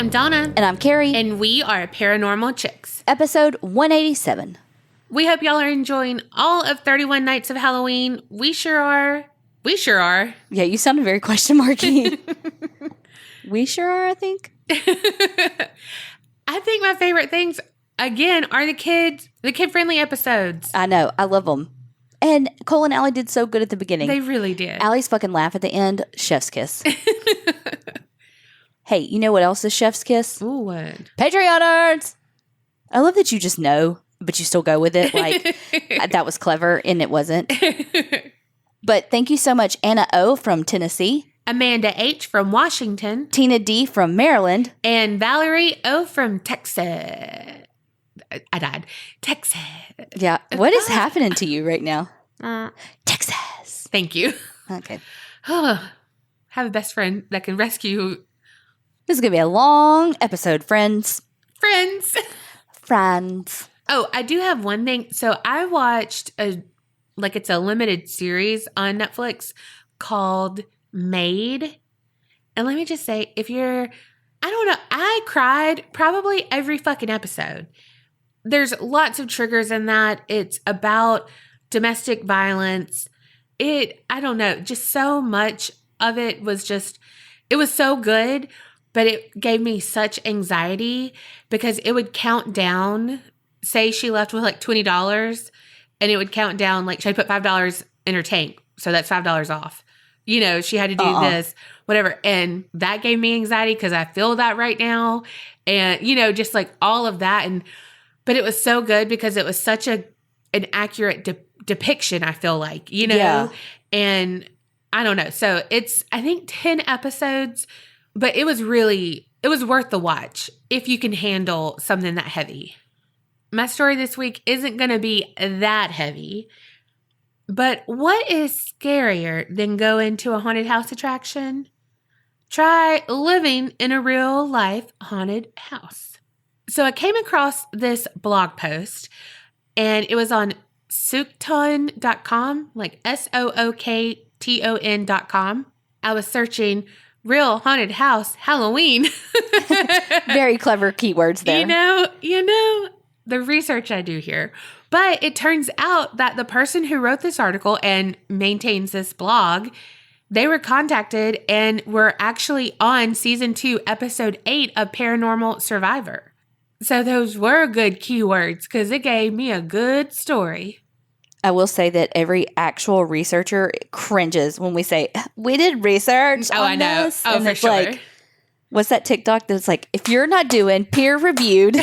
I'm Donna. And I'm Kerri. And we are Paranormal Chicks. Episode 187. We hope y'all are enjoying all of 31 Nights of Halloween. We sure are. We sure are. Yeah, you sounded very question marky. We sure are, I think. I think my favorite things, again, are the kid-friendly episodes. I know. I love them. And Cole and Allie did so good at the beginning. They really did. Allie's fucking laugh at the end. Chef's kiss. Hey, you know what else is chef's kiss? Ooh, what? Patreoners! I love that you just know, but you still go with it. Like, that was clever, and it wasn't. But thank you so much, Anna O. from Tennessee. Amanda H. from Washington. Tina D. from Maryland. And Valerie O. from Texas. I died. Texas. Yeah. What is happening to you right now? Texas. Thank you. Okay. Have a best friend that can rescue. This is going to be a long episode, friends. Friends. Oh, I do have one thing. So I watched it's a limited series on Netflix called Made. And let me just say, I cried probably every fucking episode. There's lots of triggers in that. It's about domestic violence. Just so much of it was it was so good, but it gave me such anxiety because it would count down. Say she left with like $20 and it would count down, like she put $5 in her tank. So that's $5 off. She had to do this, whatever. And that gave me anxiety because I feel that right now. And, just like all of that. But it was so good because it was such an accurate depiction, I feel like, Yeah. And I don't know. So it's, I think 10 episodes, but it was worth the watch if you can handle something that heavy. My story this week isn't going to be that heavy, but what is scarier than going to a haunted house attraction? Try living in a real life haunted house. So I came across this blog post and it was on Sookton.com, like SOOKTON.com. I was searching real haunted house Halloween. Very clever keywords there. The research I do here. But it turns out that the person who wrote this article and maintains this blog, they were contacted and were actually on season 2, episode 8 of Paranormal Survivor. So those were good keywords because it gave me a good story. I will say that every actual researcher cringes when we say, we did research on this. Oh, and for it's sure. Like, what's that TikTok that's like, if you're not doing peer-reviewed.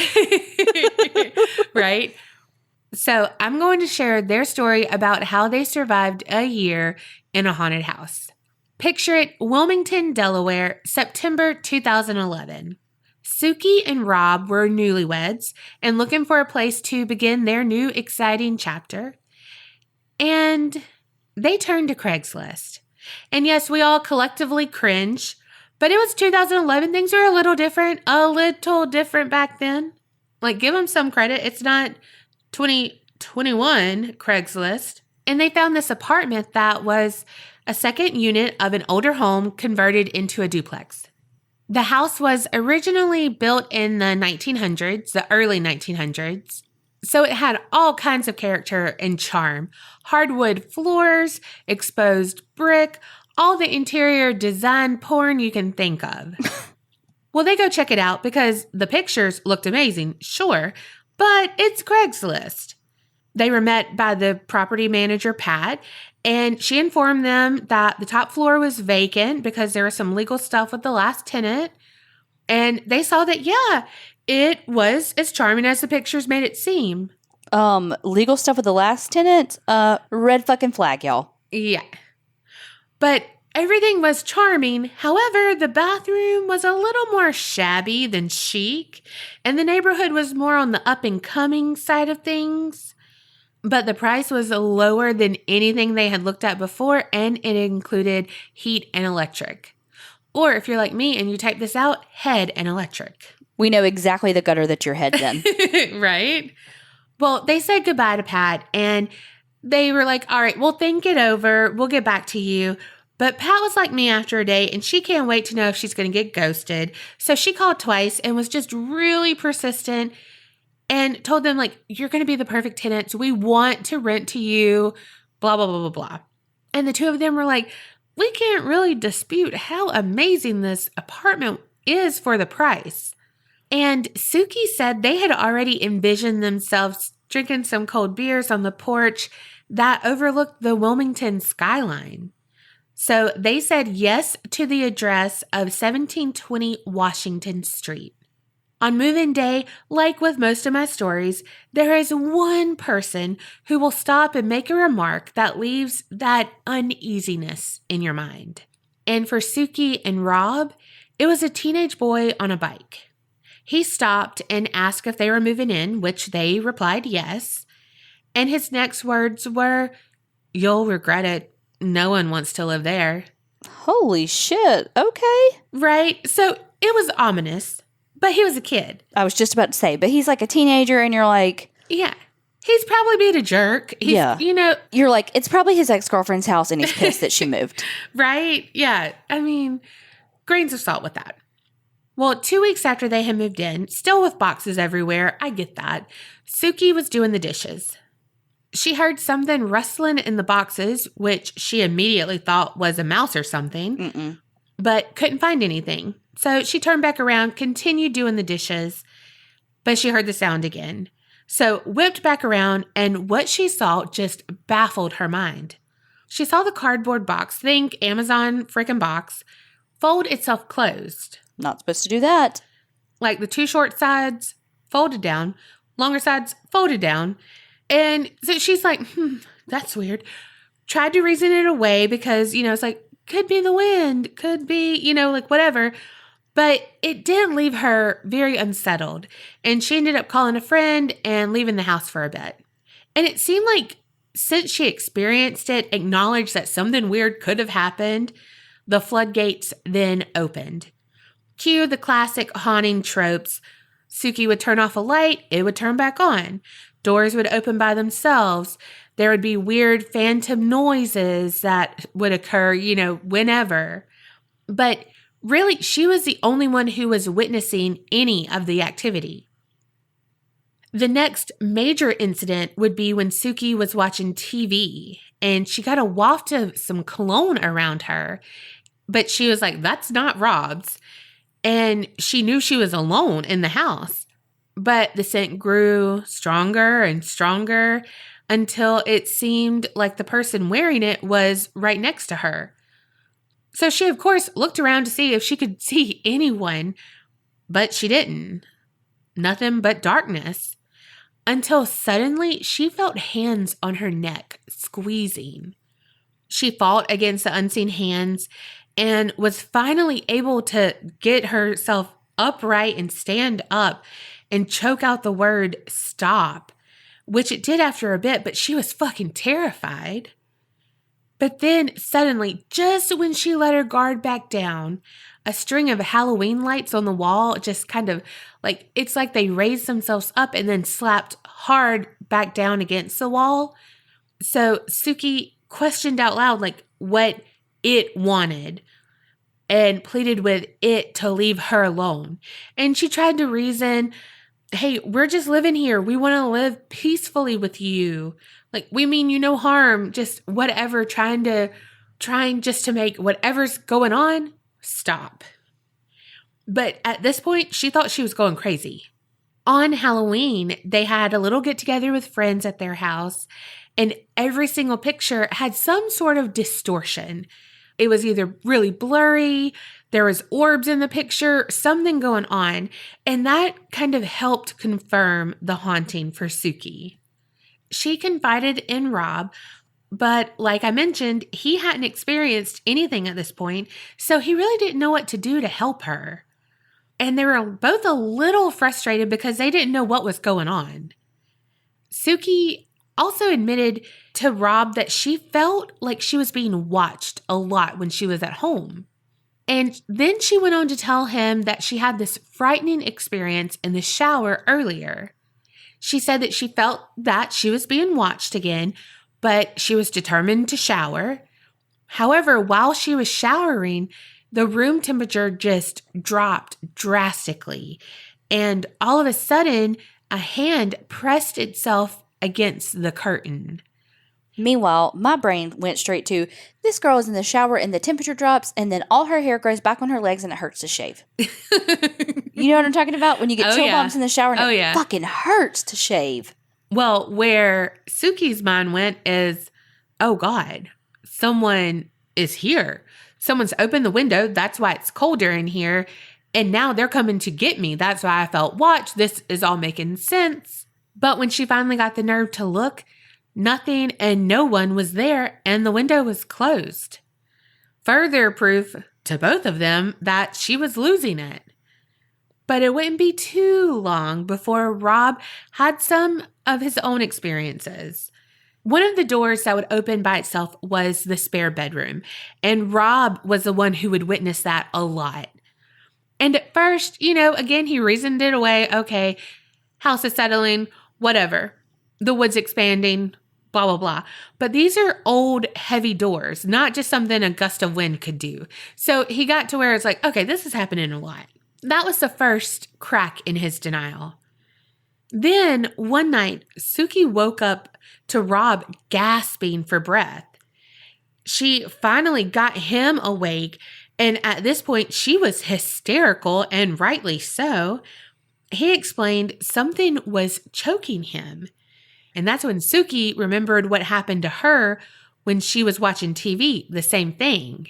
Right? So I'm going to share their story about how they survived a year in a haunted house. Picture it, Wilmington, Delaware, September 2011. Suki and Rob were newlyweds and looking for a place to begin their new exciting chapter. And they turned to Craigslist. And yes, we all collectively cringe, but it was 2011. Things were a little different back then. Like, give them some credit. It's not 2021 Craigslist. And they found this apartment that was a second unit of an older home converted into a duplex. The house was originally built in the 1900s, the early 1900s. So it had all kinds of character and charm. Hardwood floors, exposed brick, all the interior design porn you can think of. Well, they go check it out because the pictures looked amazing, sure, but it's Craigslist. They were met by the property manager, Pat, and she informed them that the top floor was vacant because there was some legal stuff with the last tenant. And they saw that, yeah, it was as charming as the pictures made it seem. Legal stuff with the last tenant? Red fucking flag, y'all. Yeah. But everything was charming. However, the bathroom was a little more shabby than chic, and the neighborhood was more on the up-and-coming side of things. But the price was lower than anything they had looked at before, and it included heat and electric. Or if you're like me and you type this out, head and electric. We know exactly the gutter that your head's in. Right? Well, they said goodbye to Pat, and they were like, all right, we'll think it over. We'll get back to you. But Pat was like me after a day, and she can't wait to know if she's going to get ghosted. So she called twice and was just really persistent and told them, like, you're going to be the perfect tenant. So we want to rent to you, blah, blah, blah, blah, blah. And the two of them were like, we can't really dispute how amazing this apartment is for the price. And Suki said they had already envisioned themselves drinking some cold beers on the porch that overlooked the Wilmington skyline. So they said yes to the address of 1720 Washington Street. On move-in day, like with most of my stories, there is one person who will stop and make a remark that leaves that uneasiness in your mind. And for Suki and Rob, it was a teenage boy on a bike. He stopped and asked if they were moving in, which they replied yes. And his next words were, "You'll regret it. No one wants to live there." Holy shit. Okay. Right? So it was ominous, but he was a kid. I was just about to say, but he's like a teenager and you're like... Yeah. He's probably being a jerk. You know. You're like, it's probably his ex-girlfriend's house and he's pissed that she moved. Right? Yeah. I mean, grains of salt with that. Well, 2 weeks after they had moved in, still with boxes everywhere, I get that, Suki was doing the dishes. She heard something rustling in the boxes, which she immediately thought was a mouse or something, but couldn't find anything. So she turned back around, continued doing the dishes, but she heard the sound again. So whipped back around, and what she saw just baffled her mind. She saw the cardboard box, think Amazon freaking box, fold itself closed. Not supposed to do that. Like the two short sides folded down, longer sides folded down. And so she's like, that's weird. Tried to reason it away because, it's like, could be the wind, could be, like whatever. But it did leave her very unsettled. And she ended up calling a friend and leaving the house for a bit. And it seemed like since she experienced it, acknowledged that something weird could have happened, the floodgates then opened. Cue the classic haunting tropes. Suki would turn off a light, it would turn back on. Doors would open by themselves. There would be weird phantom noises that would occur, whenever. But really, she was the only one who was witnessing any of the activity. The next major incident would be when Suki was watching TV and she got a waft of some cologne around her. But she was like, that's not Rob's. And she knew she was alone in the house. But the scent grew stronger and stronger until it seemed like the person wearing it was right next to her. So she, of course, looked around to see if she could see anyone, but she didn't. Nothing but darkness. Until suddenly she felt hands on her neck squeezing. She fought against the unseen hands and was finally able to get herself upright and stand up and choke out the word stop, which it did after a bit, but she was fucking terrified. But then suddenly, just when she let her guard back down, a string of Halloween lights on the wall just kind of like, it's like they raised themselves up and then slapped hard back down against the wall. So Suki questioned out loud, like, what it wanted and pleaded with it to leave her alone. And she tried to reason, hey, we're just living here. We want to live peacefully with you. Like, we mean you no harm, just whatever, trying just to make whatever's going on stop. But at this point, she thought she was going crazy. On Halloween, they had a little get together with friends at their house, and every single picture had some sort of distortion. It was either really blurry, there was orbs in the picture, something going on, and that kind of helped confirm the haunting for Suki. She confided in Rob, but like I mentioned, he hadn't experienced anything at this point, so he really didn't know what to do to help her. And they were both a little frustrated because they didn't know what was going on. Suki also admitted to Rob that she felt like she was being watched a lot when she was at home. And then she went on to tell him that she had this frightening experience in the shower earlier. She said that she felt that she was being watched again, but she was determined to shower. However, while she was showering, the room temperature just dropped drastically. And all of a sudden, a hand pressed itself against the curtain. Meanwhile, my brain went straight to, this girl is in the shower and the temperature drops and then all her hair grows back on her legs and it hurts to shave. You know what I'm talking about? When you get chill bumps in the shower and it fucking hurts to shave. Well, where Suki's mind went is, oh God, someone is here. Someone's opened the window. That's why it's colder in here. And now they're coming to get me. That's why I felt watched. This is all making sense. But when she finally got the nerve to look, nothing and no one was there, and the window was closed. Further proof to both of them that she was losing it. But it wouldn't be too long before Rob had some of his own experiences. One of the doors that would open by itself was the spare bedroom, and Rob was the one who would witness that a lot. And at first, again, he reasoned it away. Okay, house is settling, whatever. The wood's expanding, blah, blah, blah. But these are old, heavy doors, not just something a gust of wind could do. So he got to where it's like, okay, this is happening a lot. That was the first crack in his denial. Then one night, Suki woke up to Rob gasping for breath. She finally got him awake, and at this point, she was hysterical, and rightly so. He explained something was choking him. And that's when Suki remembered what happened to her when she was watching TV, the same thing.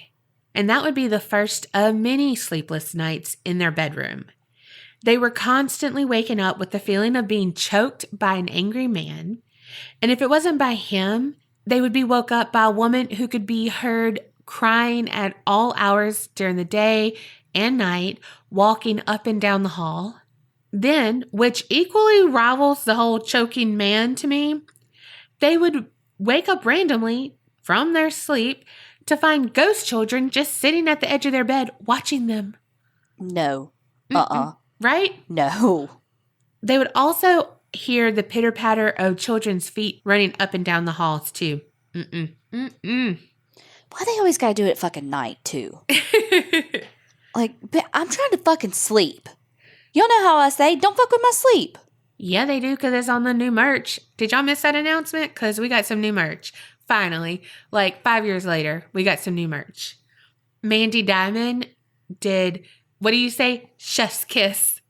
And that would be the first of many sleepless nights in their bedroom. They were constantly waking up with the feeling of being choked by an angry man. And if it wasn't by him, they would be woke up by a woman who could be heard crying at all hours during the day and night, walking up and down the hall. Then, which equally rivals the whole choking man to me, they would wake up randomly from their sleep to find ghost children just sitting at the edge of their bed watching them. No. Right? No. They would also hear the pitter-patter of children's feet running up and down the halls, too. Why they always gotta do it at fucking night, too? Like, I'm trying to fucking sleep. Y'all know how I say, don't fuck with my sleep. Yeah, they do, because it's on the new merch. Did y'all miss that announcement? Because we got some new merch. Finally, like 5 years later, we got some new merch. Mandy Diamond did, what do you say? Chef's kiss.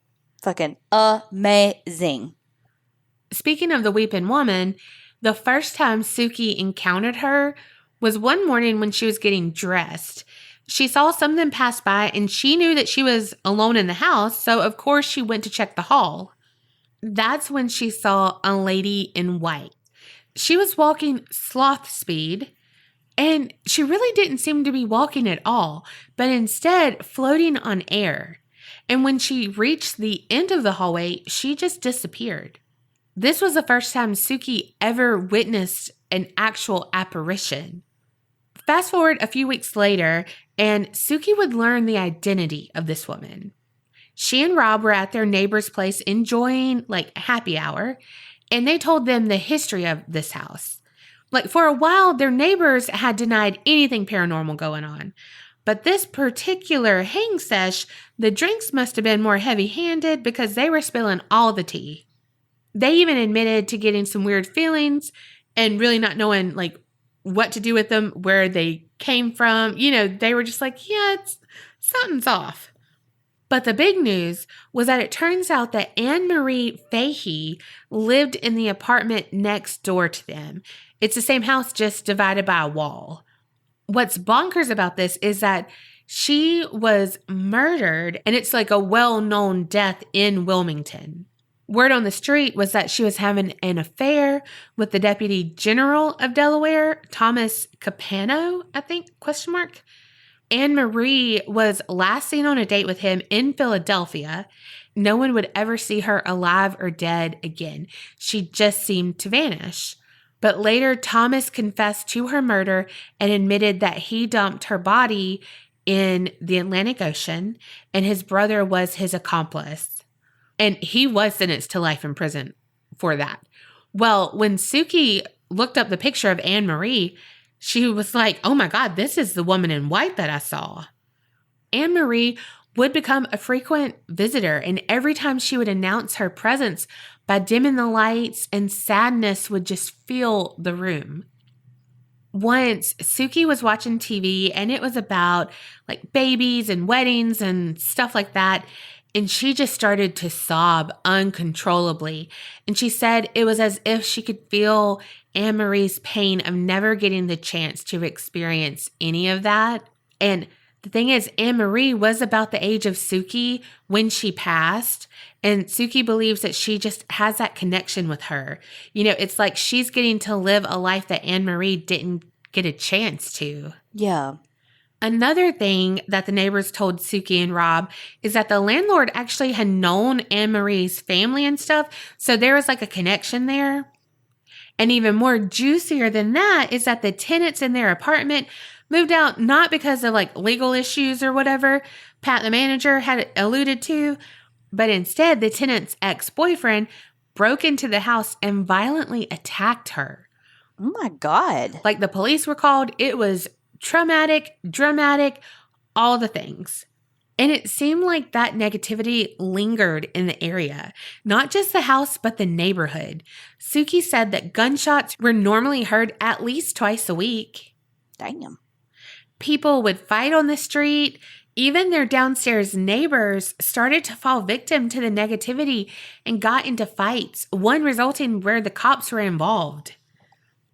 Fucking amazing. Speaking of the weeping woman, the first time Suki encountered her was one morning when she was getting dressed. She saw something pass by and she knew that she was alone in the house, so of course she went to check the hall. That's when she saw a lady in white. She was walking sloth speed, and she really didn't seem to be walking at all, but instead floating on air. And when she reached the end of the hallway, she just disappeared. This was the first time Suki ever witnessed an actual apparition. Fast forward a few weeks later, and Suki would learn the identity of this woman. She and Rob were at their neighbor's place enjoying like happy hour, and they told them the history of this house. Like for a while, their neighbors had denied anything paranormal going on. But this particular hang sesh, the drinks must have been more heavy-handed because they were spilling all the tea. They even admitted to getting some weird feelings and really not knowing like what to do with them, where they came from. They were just like, yeah, something's off. But the big news was that it turns out that Anne-Marie Fahey lived in the apartment next door to them. It's the same house, just divided by a wall. What's bonkers about this is that she was murdered, and it's like a well-known death in Wilmington. Word on the street was that she was having an affair with the Deputy General of Delaware, Thomas Capano, I think, ? Anne-Marie was last seen on a date with him in Philadelphia. No one would ever see her alive or dead again. She just seemed to vanish. But later, Thomas confessed to her murder and admitted that he dumped her body in the Atlantic Ocean, and his brother was his accomplice. And he was sentenced to life in prison for that. Well, when Suki looked up the picture of Anne-Marie, She was like, oh my God, this is the woman in white that I saw. Anne-Marie would become a frequent visitor, and every time she would announce her presence by dimming the lights, and sadness would just fill the room. Once, Suki was watching TV, and it was about like babies and weddings and stuff like that, and she just started to sob uncontrollably. And she said it was as if she could feel Anne-Marie's pain of never getting the chance to experience any of that. And the thing is, Anne-Marie was about the age of Suki when she passed, and Suki believes that she just has that connection with her. You know, it's like she's getting to live a life that Anne-Marie didn't get a chance to. Yeah. Another thing that the neighbors told Suki and Rob is that the landlord actually had known Anne-Marie's family and stuff, so there was like a connection there. And even more juicier than that is that the tenants in their apartment moved out not because of like legal issues or whatever Pat the manager had alluded to, but instead the tenant's ex-boyfriend broke into the house and violently attacked her. Oh my God. Like the police were called. It was traumatic, dramatic, all the things. And it seemed like that negativity lingered in the area, not just the house, but the neighborhood. Suki said that gunshots were normally heard at least twice a week. Damn. People would fight on the street. Even their downstairs neighbors started to fall victim to the negativity and got into fights, one resulting where the cops were involved.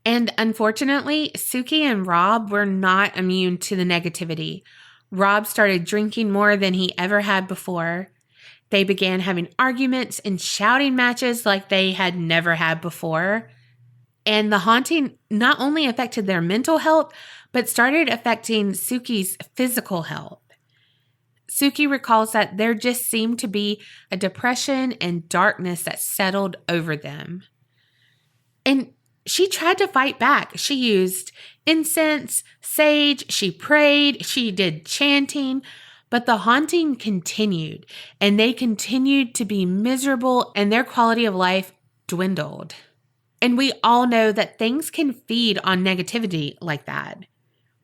And unfortunately, Suki and Rob were not immune to the negativity. Rob started drinking more than he ever had before. They began having arguments and shouting matches like they had never had before. And the haunting not only affected their mental health, but started affecting Suki's physical health. Suki recalls that there just seemed to be a depression and darkness that settled over them. And she tried to fight back. She used incense, sage, she prayed, she did chanting, but the haunting continued, and they continued to be miserable, and their quality of life dwindled. And we all know that things can feed on negativity like that.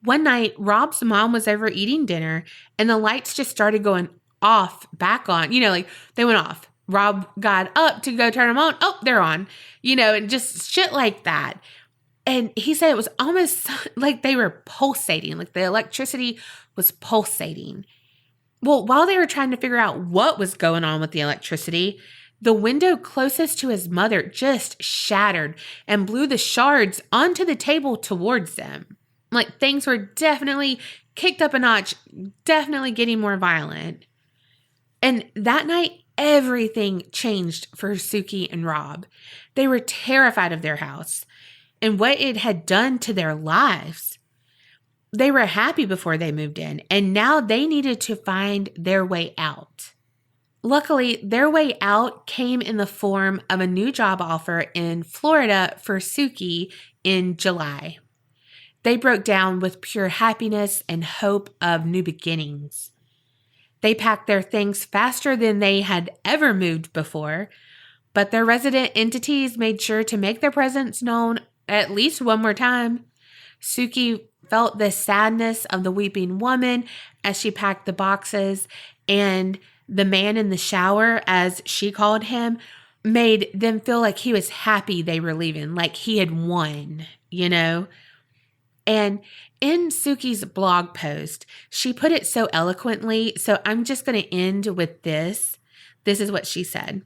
One night, Rob's mom was over eating dinner, and the lights just started going off, back on. You know, like they went off. Rob got up to go turn them on. Oh, they're on. You know, and just shit like that. And he said it was almost like they were pulsating, like the electricity was pulsating. Well, while they were trying to figure out what was going on with the electricity, the window closest to his mother just shattered and blew the shards onto the table towards them. Like things were definitely kicked up a notch, definitely getting more violent. And that night, everything changed for Suki and Rob. They were terrified of their house and what it had done to their lives. They were happy before they moved in, and now they needed to find their way out. Luckily, their way out came in the form of a new job offer in Florida for Suki in July. They broke down with pure happiness and hope of new beginnings. They packed their things faster than they had ever moved before, but their resident entities made sure to make their presence known at least one more time. Suki felt the sadness of the weeping woman as she packed the boxes, and the man in the shower, as she called him, made them feel like he was happy they were leaving, like he had won, you know? And in Suki's blog post, she put it so eloquently, so I'm just going to end with this. This is what she said.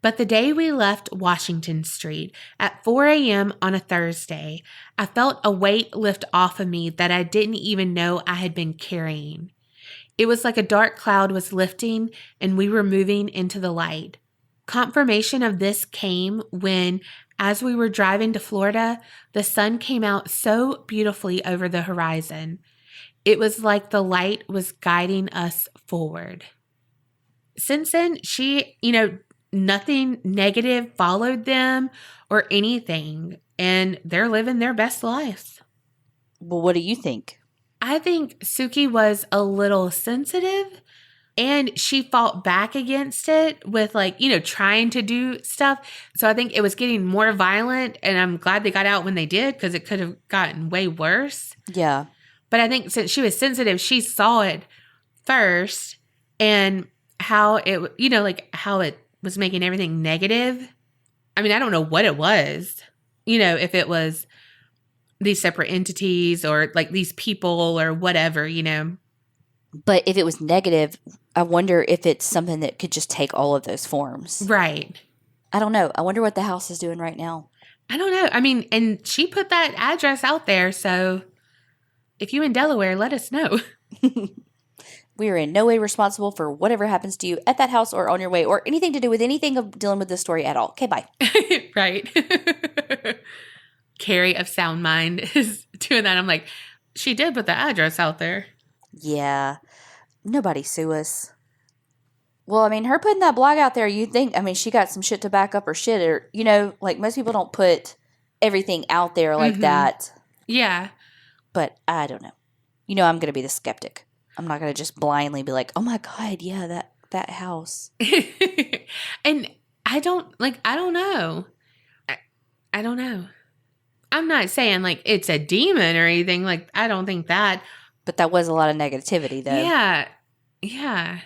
But the day we left Washington Street at 4 a.m. on a Thursday, I felt a weight lift off of me that I didn't even know I had been carrying. It was like a dark cloud was lifting and we were moving into the light. Confirmation of this came when, as we were driving to Florida, the sun came out so beautifully over the horizon. It was like the light was guiding us forward. Since then, nothing negative followed them or anything, and they're living their best life. Well, what do you think? I think Suki was a little sensitive, And she fought back against it with like, trying to do stuff. So I think it was getting more violent, and I'm glad they got out when they did because it could have gotten way worse. Yeah. But I think since she was sensitive, she saw it first and how it, how it was making everything negative. I mean, I don't know what it was, if it was these separate entities or like these people or whatever, But if it was negative, I wonder if it's something that could just take all of those forms. Right. I don't know. I wonder what the house is doing right now. I don't know. I mean, and she put that address out there, so if you in Delaware, let us know. We are in no way responsible for whatever happens to you at that house or on your way or anything to do with anything of dealing with this story at all. Okay, bye. Right. Kerri of Sound Mind is doing that. I'm like, she did put the address out there. Yeah. Nobody sue us. Well, I mean, her putting that blog out there, you'd think, I mean, she got some shit to back up her shit. Or, like most people don't put everything out there like that. Yeah. But I don't know. I'm going to be the skeptic. I'm not going to just blindly be like, oh my God, yeah, that house. And I don't know. I don't know. I'm not saying like it's a demon or anything. Like, I don't think that. But that was a lot of negativity, though. Yeah. Yeah.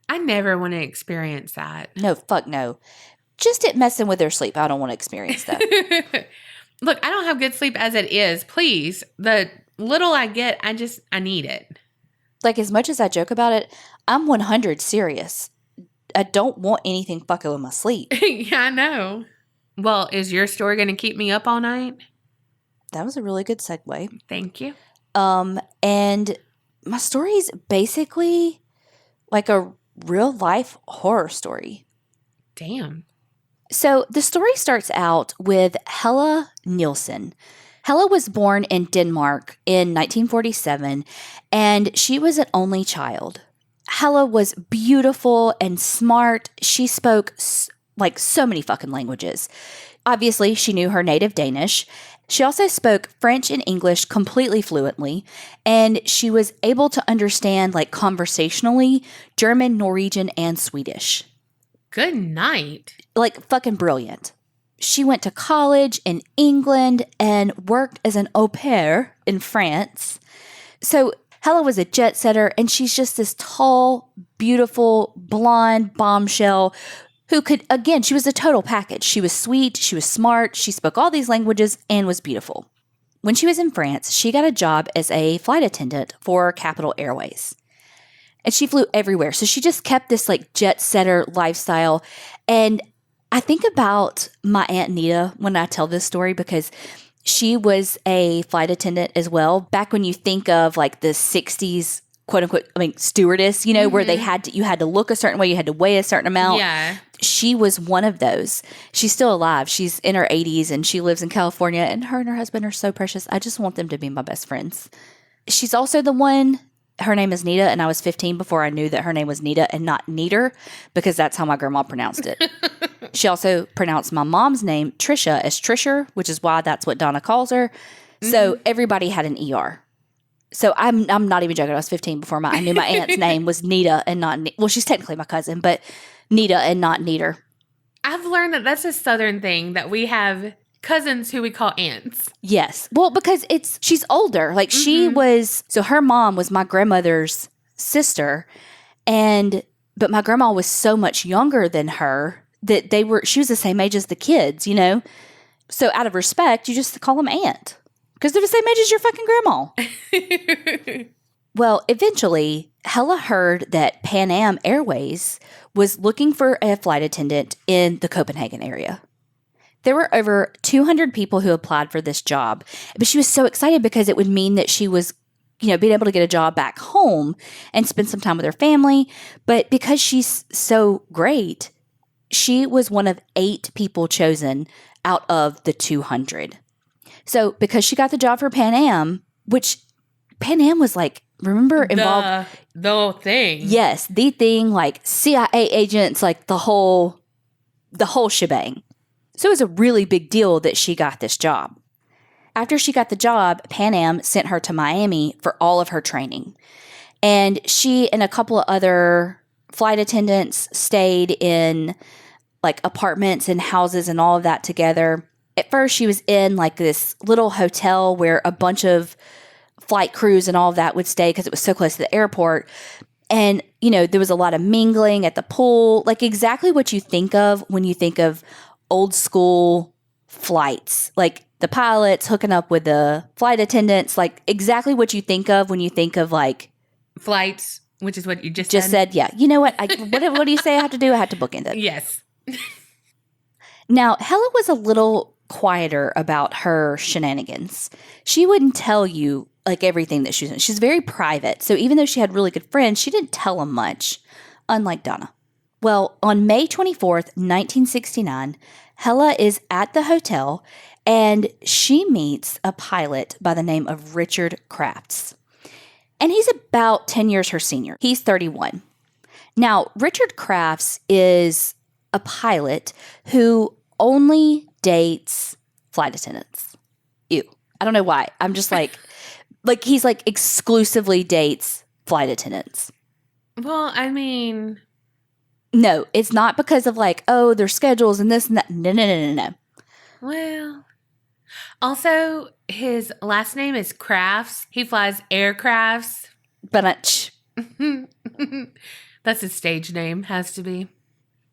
I never want to experience that. No, fuck no. Just it messing with their sleep. I don't want to experience that. Look, I don't have good sleep as it is. Please. The little I get, I need it. Like, as much as I joke about it, I'm 100 serious. I don't want anything fucking with my sleep. Yeah, I know. Well, is your story going to keep me up all night? That was a really good segue. Thank you. And my story is basically like a real life horror story. Damn. So the story starts out with Helle Nielsen. Helle was born in Denmark in 1947, and she was an only child. Helle was beautiful and smart. She spoke like so many fucking languages. Obviously, she knew her native Danish. She also spoke French and English completely fluently, and she was able to understand, like conversationally, German, Norwegian, and Swedish. Good night. Like fucking brilliant. She went to college in England and worked as an au pair in France. So Helle was a jet setter, and she's just this tall, beautiful, blonde bombshell who could, again, she was a total package. She was sweet, she was smart, she spoke all these languages, and was beautiful. When she was in France, she got a job as a flight attendant for Capital Airways. And she flew everywhere. So she just kept this like jet setter lifestyle. And I think about my Aunt Nita when I tell this story because she was a flight attendant as well. Back when you think of like the 60s, quote unquote, stewardess, where you had to look a certain way, you had to weigh a certain amount. Yeah. She was one of those. She's still alive. She's in her 80s and she lives in California, and her husband are so precious. I just want them to be my best friends. She's also the one, her name is Nita, and I was 15 before I knew that her name was Nita and not Neater, because that's how my grandma pronounced it. She also pronounced my mom's name, Trisha, as Trisher, which is why that's what Donna calls her. So everybody had an ER. So I'm not even joking. I was 15 before I knew my aunt's name was Nita and not well, she's technically my cousin, but Nita and not Neater. I've learned that that's a Southern thing, that we have cousins who we call aunts. Yes. Well, because she's older. Like she was, so her mom was my grandmother's sister, but my grandma was so much younger than her that she was the same age as the kids, So out of respect, you just call them aunt. Because they're the same age as your fucking grandma. Well, eventually, Helle heard that Pan Am Airways was looking for a flight attendant in the Copenhagen area. There were over 200 people who applied for this job, but she was so excited because it would mean that she was, being able to get a job back home and spend some time with her family. But because she's so great, she was one of 8 people chosen out of the 200. So because she got the job for Pan Am, which Pan Am was like, remember, involved the thing. Yes, the thing, like CIA agents, like the whole shebang. So it was a really big deal that she got this job. After she got the job, Pan Am sent her to Miami for all of her training. And she and a couple of other flight attendants stayed in like apartments and houses and all of that together. At first, she was in like this little hotel where a bunch of flight crews and all of that would stay because it was so close to the airport. And, you know, there was a lot of mingling at the pool, like exactly what you think of when you think of old school flights, like the pilots hooking up with the flight attendants, like exactly what you think of when you think of like flights, which is what you just said. Yeah. You know what? What do you say I have to do? I have to bookend it. Yes. Now, Helle was a little quieter about her shenanigans. She wouldn't tell you like everything that she's doing. She's very private. So even though she had really good friends, she didn't tell them much, unlike Donna. Well, on May 24th, 1969, Helle is at the hotel and she meets a pilot by the name of Richard Crafts. And he's about 10 years her senior. He's 31. Now, Richard Crafts is a pilot who only dates flight attendants. Ew. I don't know why. I'm just like he's like exclusively dates flight attendants. Well, I mean, no, it's not because of like, oh, their schedules and this and that. No. Well, also his last name is Crafts. He flies aircrafts. But that's his stage name, has to be.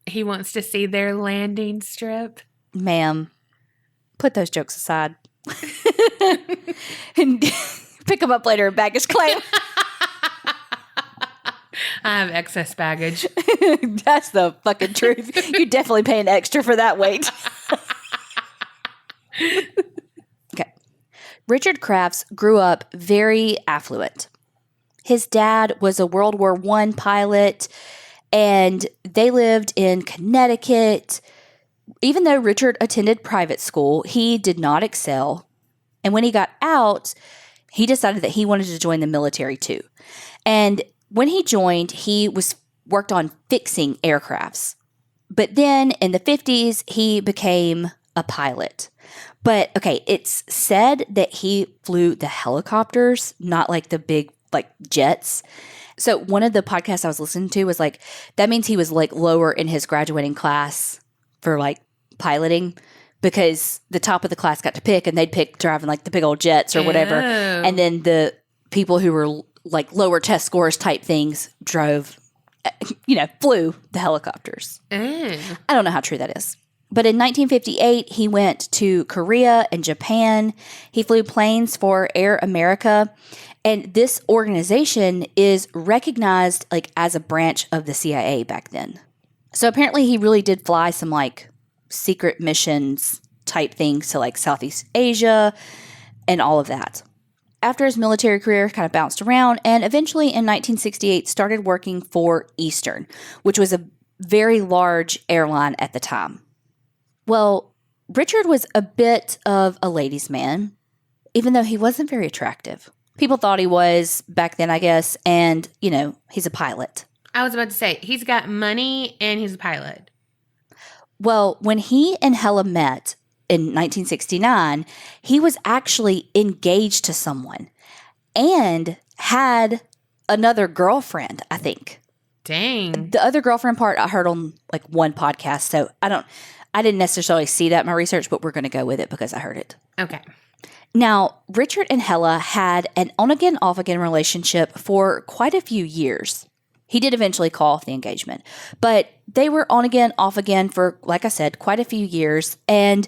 He wants to see their landing strip. Ma'am, put those jokes aside. And pick them up later in baggage claim. I have excess baggage. That's the fucking truth. You're definitely paying extra for that weight. Okay. Richard Crafts grew up very affluent. His dad was a World War I pilot, and they lived in Connecticut. Even though Richard attended private school, he did not excel. And when he got out, he decided that he wanted to join the military too. And when he joined, he worked on fixing aircrafts. But then in the 50s, he became a pilot. But okay, it's said that he flew the helicopters, not like the big like jets. So one of the podcasts I was listening to was like, that means he was like lower in his graduating class for like piloting, because the top of the class got to pick and they'd pick driving like the big old jets or whatever. Oh. And then the people who were like lower test scores type things drove, flew the helicopters. I don't know how true that is. But in 1958, he went to Korea and Japan. He flew planes for Air America. And this organization is recognized like as a branch of the CIA back then. So apparently he really did fly some like secret missions type things to like Southeast Asia and all of that. After his military career kind of bounced around, and eventually in 1968 started working for Eastern, which was a very large airline at the time. Well, Richard was a bit of a ladies' man, even though he wasn't very attractive. People thought he was back then, I guess, and, he's a pilot. I was about to say, he's got money and he's a pilot. Well, when he and Helle met in 1969, he was actually engaged to someone and had another girlfriend, I think. Dang. The other girlfriend part I heard on like one podcast, so I didn't necessarily see that in my research, but we're going to go with it because I heard it. Okay. Now, Richard and Helle had an on-again, off-again relationship for quite a few years. He did eventually call off the engagement, but they were on again, off again for, like I said, quite a few years. And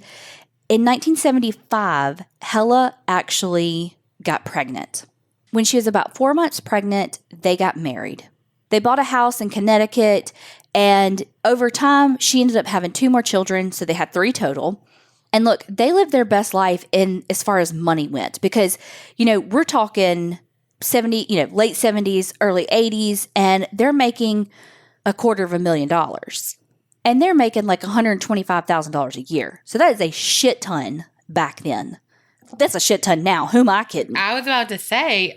in 1975, Helle actually got pregnant. When she was about 4 months pregnant, they got married. They bought a house in Connecticut, and over time, she ended up having 2 more children, so they had 3 total. And look, they lived their best life in as far as money went, because, we're talking late 70s, early 80s, and they're making $250,000. And they're making like $125,000 a year. So that is a shit ton back then. That's a shit ton now. Who am I kidding? I was about to say,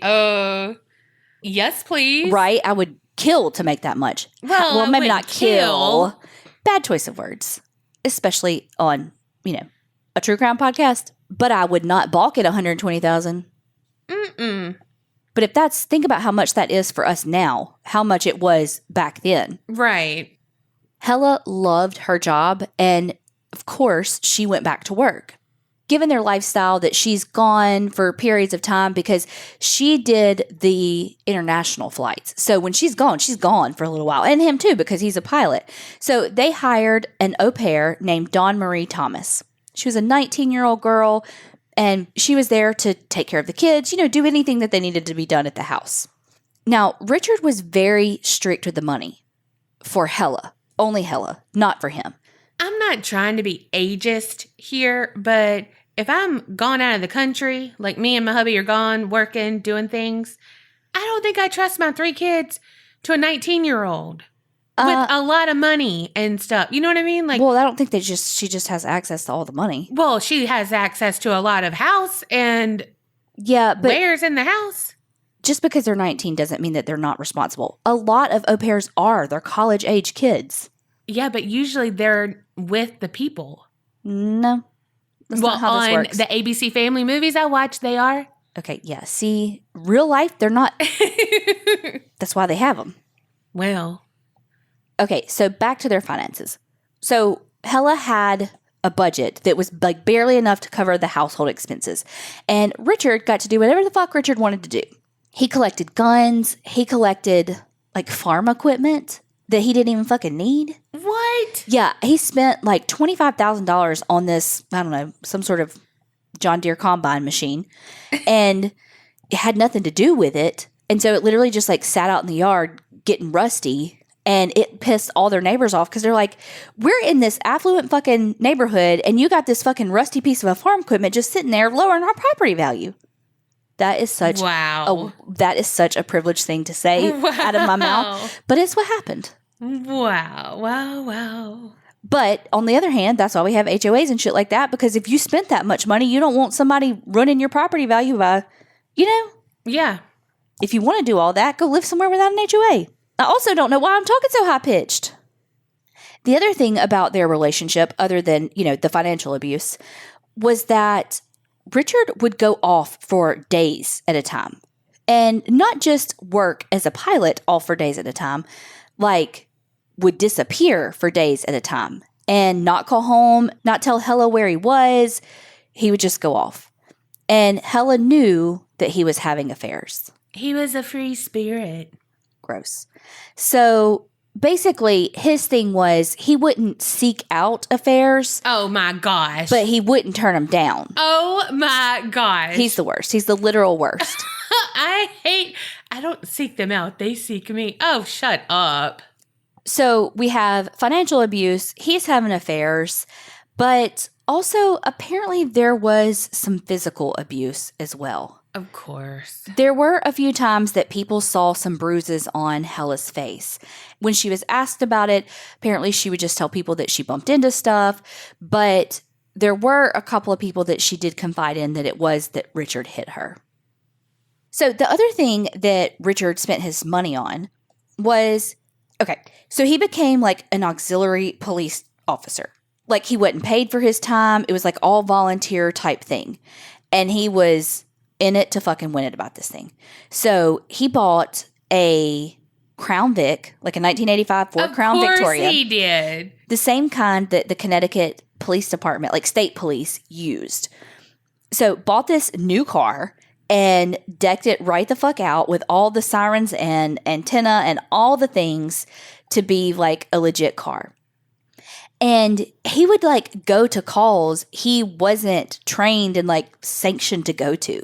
yes, please. Right? I would kill to make that much. Well, maybe not kill. Bad choice of words. Especially on, a true crime podcast. But I would not balk at $120,000. But think about how much that is for us now, how much it was back then. Right. Helle loved her job, and of course, she went back to work. Given their lifestyle that she's gone for periods of time because she did the international flights. So when she's gone for a little while. And him too, because he's a pilot. So they hired an au pair named Dawn Marie Thomas. She was a 19-year-old girl, and she was there to take care of the kids, do anything that they needed to be done at the house. Now, Richard was very strict with the money for Helle. Only Helle, not for him. I'm not trying to be ageist here, but if I'm gone out of the country, like me and my hubby are gone working, doing things, I don't think I trust my 3 kids to a 19-year-old with a lot of money and stuff. You know what I mean? Like, well, I don't think she just has access to all the money. Well, she has access to a lot of house and but wares in the house. Just because they're 19 doesn't mean that they're not responsible. A lot of au pairs they're college-age kids. Yeah, but usually they're with the people. No. That's not how this works. The ABC Family movies I watch, they are. Okay, yeah. See, real life, they're not. That's why they have them. Well. Okay, so back to their finances. So Helle had a budget that was like barely enough to cover the household expenses. And Richard got to do whatever the fuck Richard wanted to do. He collected guns. He collected like farm equipment that he didn't even fucking need. What? Yeah, he spent like $25,000 on this, I don't know, some sort of John Deere combine machine. And it had nothing to do with it. And so it literally just like sat out in the yard getting rusty. And it pissed all their neighbors off because they're like, we're in this affluent fucking neighborhood and you got this fucking rusty piece of a farm equipment just sitting there lowering our property value. That is such that is such a privileged thing to say out of my mouth. But it's what happened. Wow. But on the other hand, that's why we have HOAs and shit like that, because if you spent that much money, you don't want somebody running your property value by, Yeah. If you want to do all that, go live somewhere without an HOA. I also don't know why I'm talking so high-pitched. The other thing about their relationship, other than, the financial abuse, was that Richard would go off for days at a time. And not just work as a pilot all for days at a time, like would disappear for days at a time and not call home, not tell Helle where he was. He would just go off. And Helle knew that he was having affairs. He was a free spirit. Gross. So basically, his thing was he wouldn't seek out affairs. Oh my gosh. But he wouldn't turn them down. Oh my gosh. He's the worst. He's the literal worst. I don't seek them out. They seek me. Oh, shut up. So we have financial abuse. He's having affairs. But also, apparently, there was some physical abuse as well. Of course. There were a few times that people saw some bruises on Helle's face. When she was asked about it, apparently she would just tell people that she bumped into stuff. But there were a couple of people that she did confide in that it was that Richard hit her. So the other thing that Richard spent his money on was, so he became like an auxiliary police officer. Like he wasn't paid for his time. It was like all volunteer type thing. And he was in it to fucking win it about this thing. So he bought a Crown Vic, like a 1985 Ford Crown Victoria. Of course he did. The same kind that the Connecticut Police Department, like state police, used. So bought this new car and decked it right the fuck out with all the sirens and antenna and all the things to be like a legit car. And he would like go to calls he wasn't trained and like sanctioned to go to.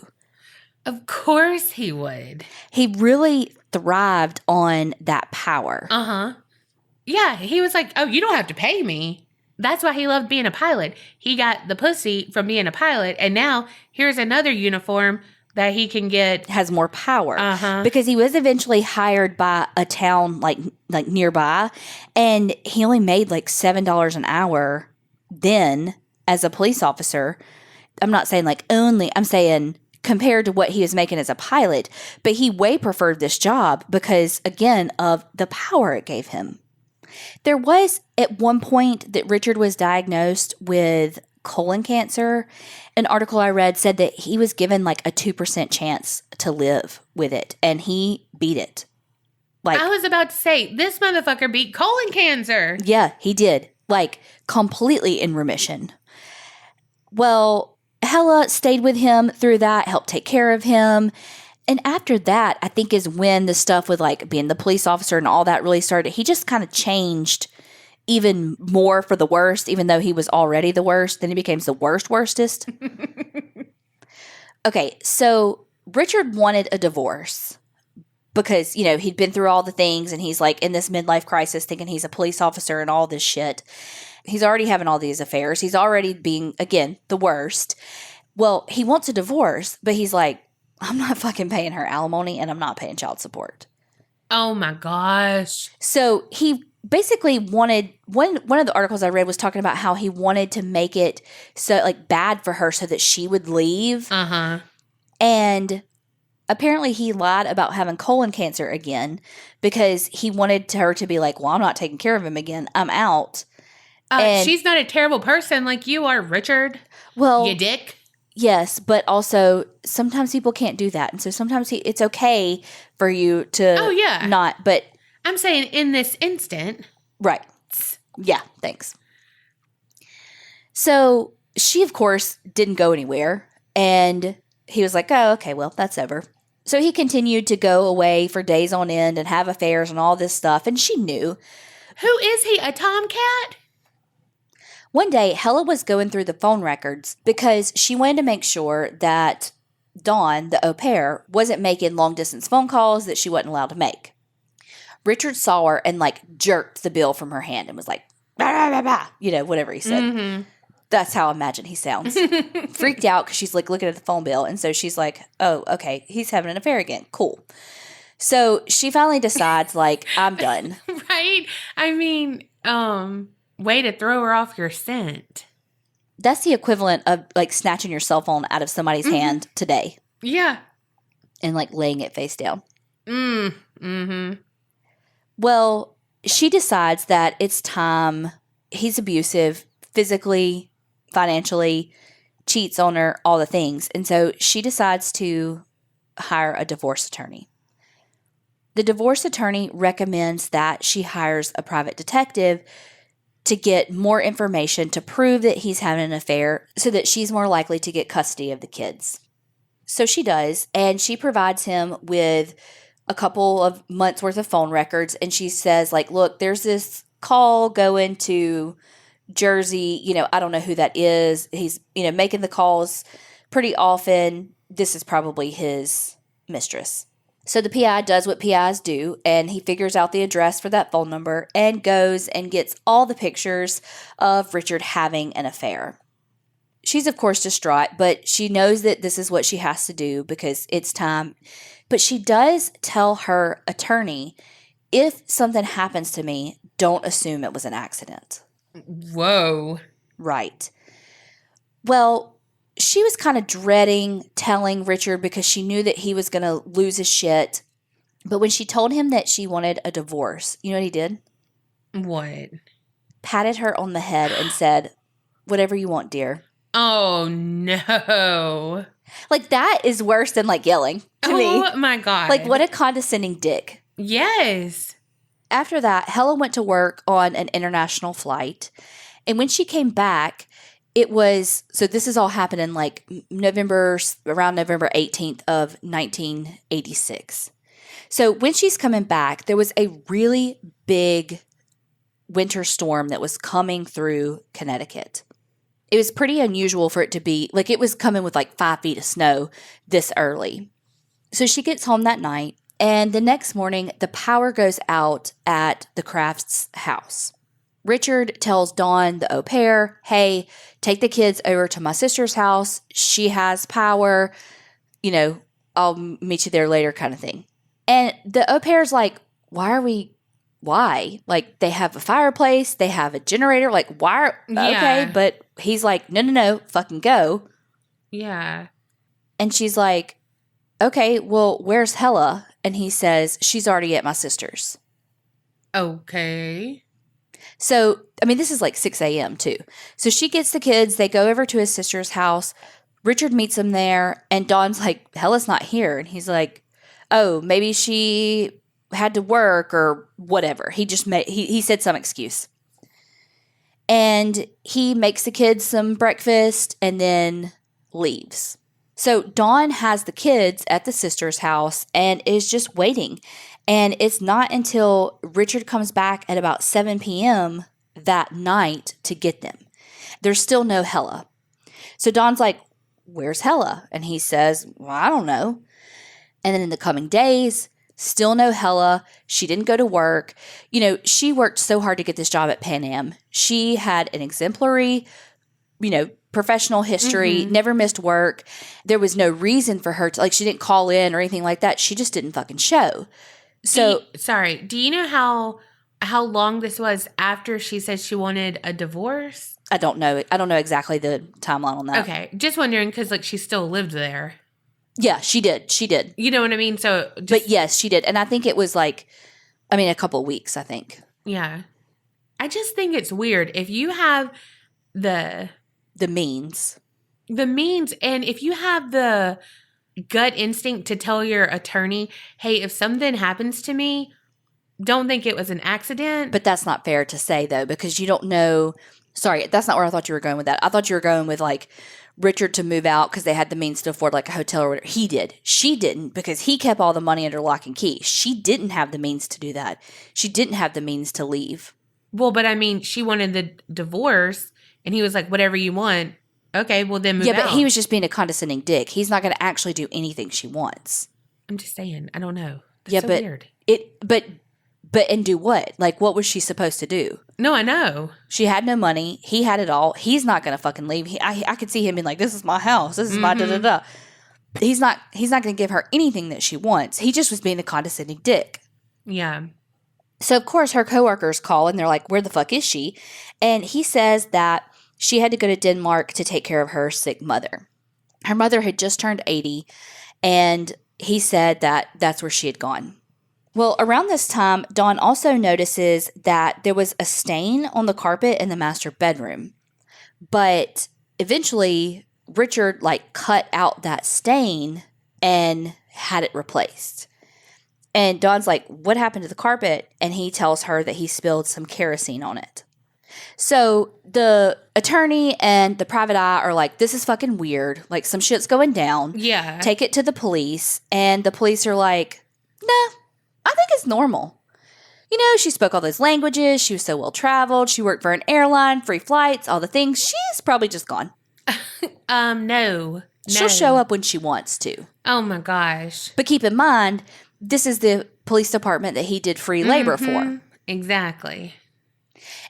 Of course he would. He really thrived on that power. Uh-huh. Yeah, he was like, oh, you don't have to pay me. That's why he loved being a pilot. He got the pussy from being a pilot, and now here's another uniform that he can get. Has more power. Uh-huh. Because he was eventually hired by a town like nearby, and he only made like $7 an hour then as a police officer. I'm not saying like only, I'm saying compared to what he was making as a pilot, but he way preferred this job because, again, of the power it gave him. There was at one point that Richard was diagnosed with colon cancer. An article I read said that he was given like a 2% chance to live with it, and he beat it. Like, I was about to say, this motherfucker beat colon cancer. Yeah, he did. Like, completely in remission. Well, Helle stayed with him through that, helped take care of him. And after that, I think is when the stuff with like being the police officer and all that really started. He just kind of changed even more for the worst, even though he was already the worst. Then he became the worstest. Okay, so Richard wanted a divorce because, you know, he'd been through all the things and he's like in this midlife crisis thinking he's a police officer and all this shit. He's already having all these affairs. He's already being, again, the worst. Well, he wants a divorce, but he's like, I'm not fucking paying her alimony and I'm not paying child support. Oh my gosh. So he basically wanted, one of the articles I read was talking about how he wanted to make it so like bad for her so that she would leave. Uh-huh. And apparently he lied about having colon cancer again because he wanted her to be like, well, I'm not taking care of him again. I'm out. She's not a terrible person like you are, Richard. Well, you dick. Yes, but also sometimes people can't do that. And so sometimes it's okay for you to not. But I'm saying in this instant. Right. Yeah, thanks. So she, of course, didn't go anywhere. And he was like, oh, okay, well, that's over. So he continued to go away for days on end and have affairs and all this stuff. And she knew. Who is he, a tomcat? One day, Helle was going through the phone records because she wanted to make sure that Dawn, the au pair, wasn't making long-distance phone calls that she wasn't allowed to make. Richard saw her and, like, jerked the bill from her hand and was like, bah, bah, bah, bah, you know, whatever he said. Mm-hmm. That's how I imagine he sounds. Freaked out because she's, like, looking at the phone bill. And so she's like, oh, okay, he's having an affair again. Cool. So she finally decides, like, I'm done. Right? I mean, way to throw her off your scent. That's the equivalent of like snatching your cell phone out of somebody's hand today. Yeah. And like laying it face down. Mm-hmm. Well, she decides that it's time. He's abusive, physically, financially, cheats on her, all the things. And so she decides to hire a divorce attorney. The divorce attorney recommends that she hires a private detective to get more information to prove that he's having an affair so that she's more likely to get custody of the kids. So she does, and she provides him with a couple of months worth of phone records, and she says, like, look, there's this call going to Jersey. You know, I don't know who that is. He's, you know, making the calls pretty often. This is probably his mistress. So the PI does what PIs do, and he figures out the address for that phone number and goes and gets all the pictures of Richard having an affair. She's, of course, distraught, but she knows that this is what she has to do because it's time. But she does tell her attorney, if something happens to me, don't assume it was an accident. Whoa. Right. Well, she was kind of dreading telling Richard because she knew that he was going to lose his shit. But when she told him that she wanted a divorce, you know what he did? What? Patted her on the head and said, whatever you want, dear. Oh, no. Like, that is worse than, like, yelling to me. Oh, my God. Like, what a condescending dick. Yes. After that, Helle went to work on an international flight. And when she came back, it was, so this is all happening like around November 18th of 1986. So when she's coming back, there was a really big winter storm that was coming through Connecticut. It was pretty unusual for it to be, like it was coming with like 5 feet of snow this early. So she gets home that night, and the next morning, the power goes out at the Crafts' house. Richard tells Dawn, the au pair, hey, take the kids over to my sister's house. She has power. You know, I'll meet you there later kind of thing. And the au pair's like, why? Like, they have a fireplace. They have a generator. Like, why? Okay. But he's like, no, fucking go. Yeah. And she's like, okay, well, where's Helle? And he says, she's already at my sister's. Okay. So, I mean, this is like 6 a.m. too. So she gets the kids. They go over to his sister's house. Richard meets them there. And Dawn's like, Helle's not here. And he's like, oh, maybe she had to work or whatever. He said some excuse. And he makes the kids some breakfast and then leaves. So Dawn has the kids at the sister's house and is just waiting. And it's not until Richard comes back at about 7 p.m. that night to get them. There's still no Helle. So Dawn's like, where's Helle? And he says, well, I don't know. And then in the coming days, still no Helle. She didn't go to work. You know, she worked so hard to get this job at Pan Am. She had an exemplary, professional history, never missed work. There was no reason for her to, she didn't call in or anything like that. She just didn't fucking show. So, do you know how long this was after she said she wanted a divorce? I don't know. I don't know exactly the timeline on that. Okay. Just wondering because, she still lived there. Yeah, she did. She did. You know what I mean? So, but yes, she did. And I think it was a couple of weeks, I think. Yeah. I just think it's weird. If you have the means, and if you have the gut instinct to tell your attorney, hey, if something happens to me, don't think it was an accident. But that's not fair to say, though, because you don't know. Sorry, that's not where I thought you were going with that. I thought you were going with Richard to move out because they had the means to afford a hotel or whatever. He did. She didn't because he kept all the money under lock and key. She didn't have the means to do that. She didn't have the means to leave. Well, but I mean, she wanted the divorce and he was like, whatever you want. Okay, well then move out. Yeah, but he was just being a condescending dick. He's not going to actually do anything she wants. I'm just saying. I don't know. That's so weird. But and do what? What was she supposed to do? No, I know. She had no money. He had it all. He's not going to fucking leave. I could see him being like, this is my house. This is my da-da-da. He's not going to give her anything that she wants. He just was being a condescending dick. Yeah. So, of course, her coworkers call and they're like, where the fuck is she? And he says that she had to go to Denmark to take care of her sick mother. Her mother had just turned 80, and he said that that's where she had gone. Well, around this time, Dawn also notices that there was a stain on the carpet in the master bedroom. But eventually, Richard cut out that stain and had it replaced. And Dawn's like, what happened to the carpet? And he tells her that he spilled some kerosene on it. So the attorney and the private eye are like, this is fucking weird. Some shit's going down. Yeah. Take it to the police. And the police are like, nah, I think it's normal. She spoke all those languages. She was so well traveled. She worked for an airline, free flights, all the things. She's probably just gone. No. She'll show up when she wants to. Oh my gosh. But keep in mind, this is the police department that he did free labor for. Exactly.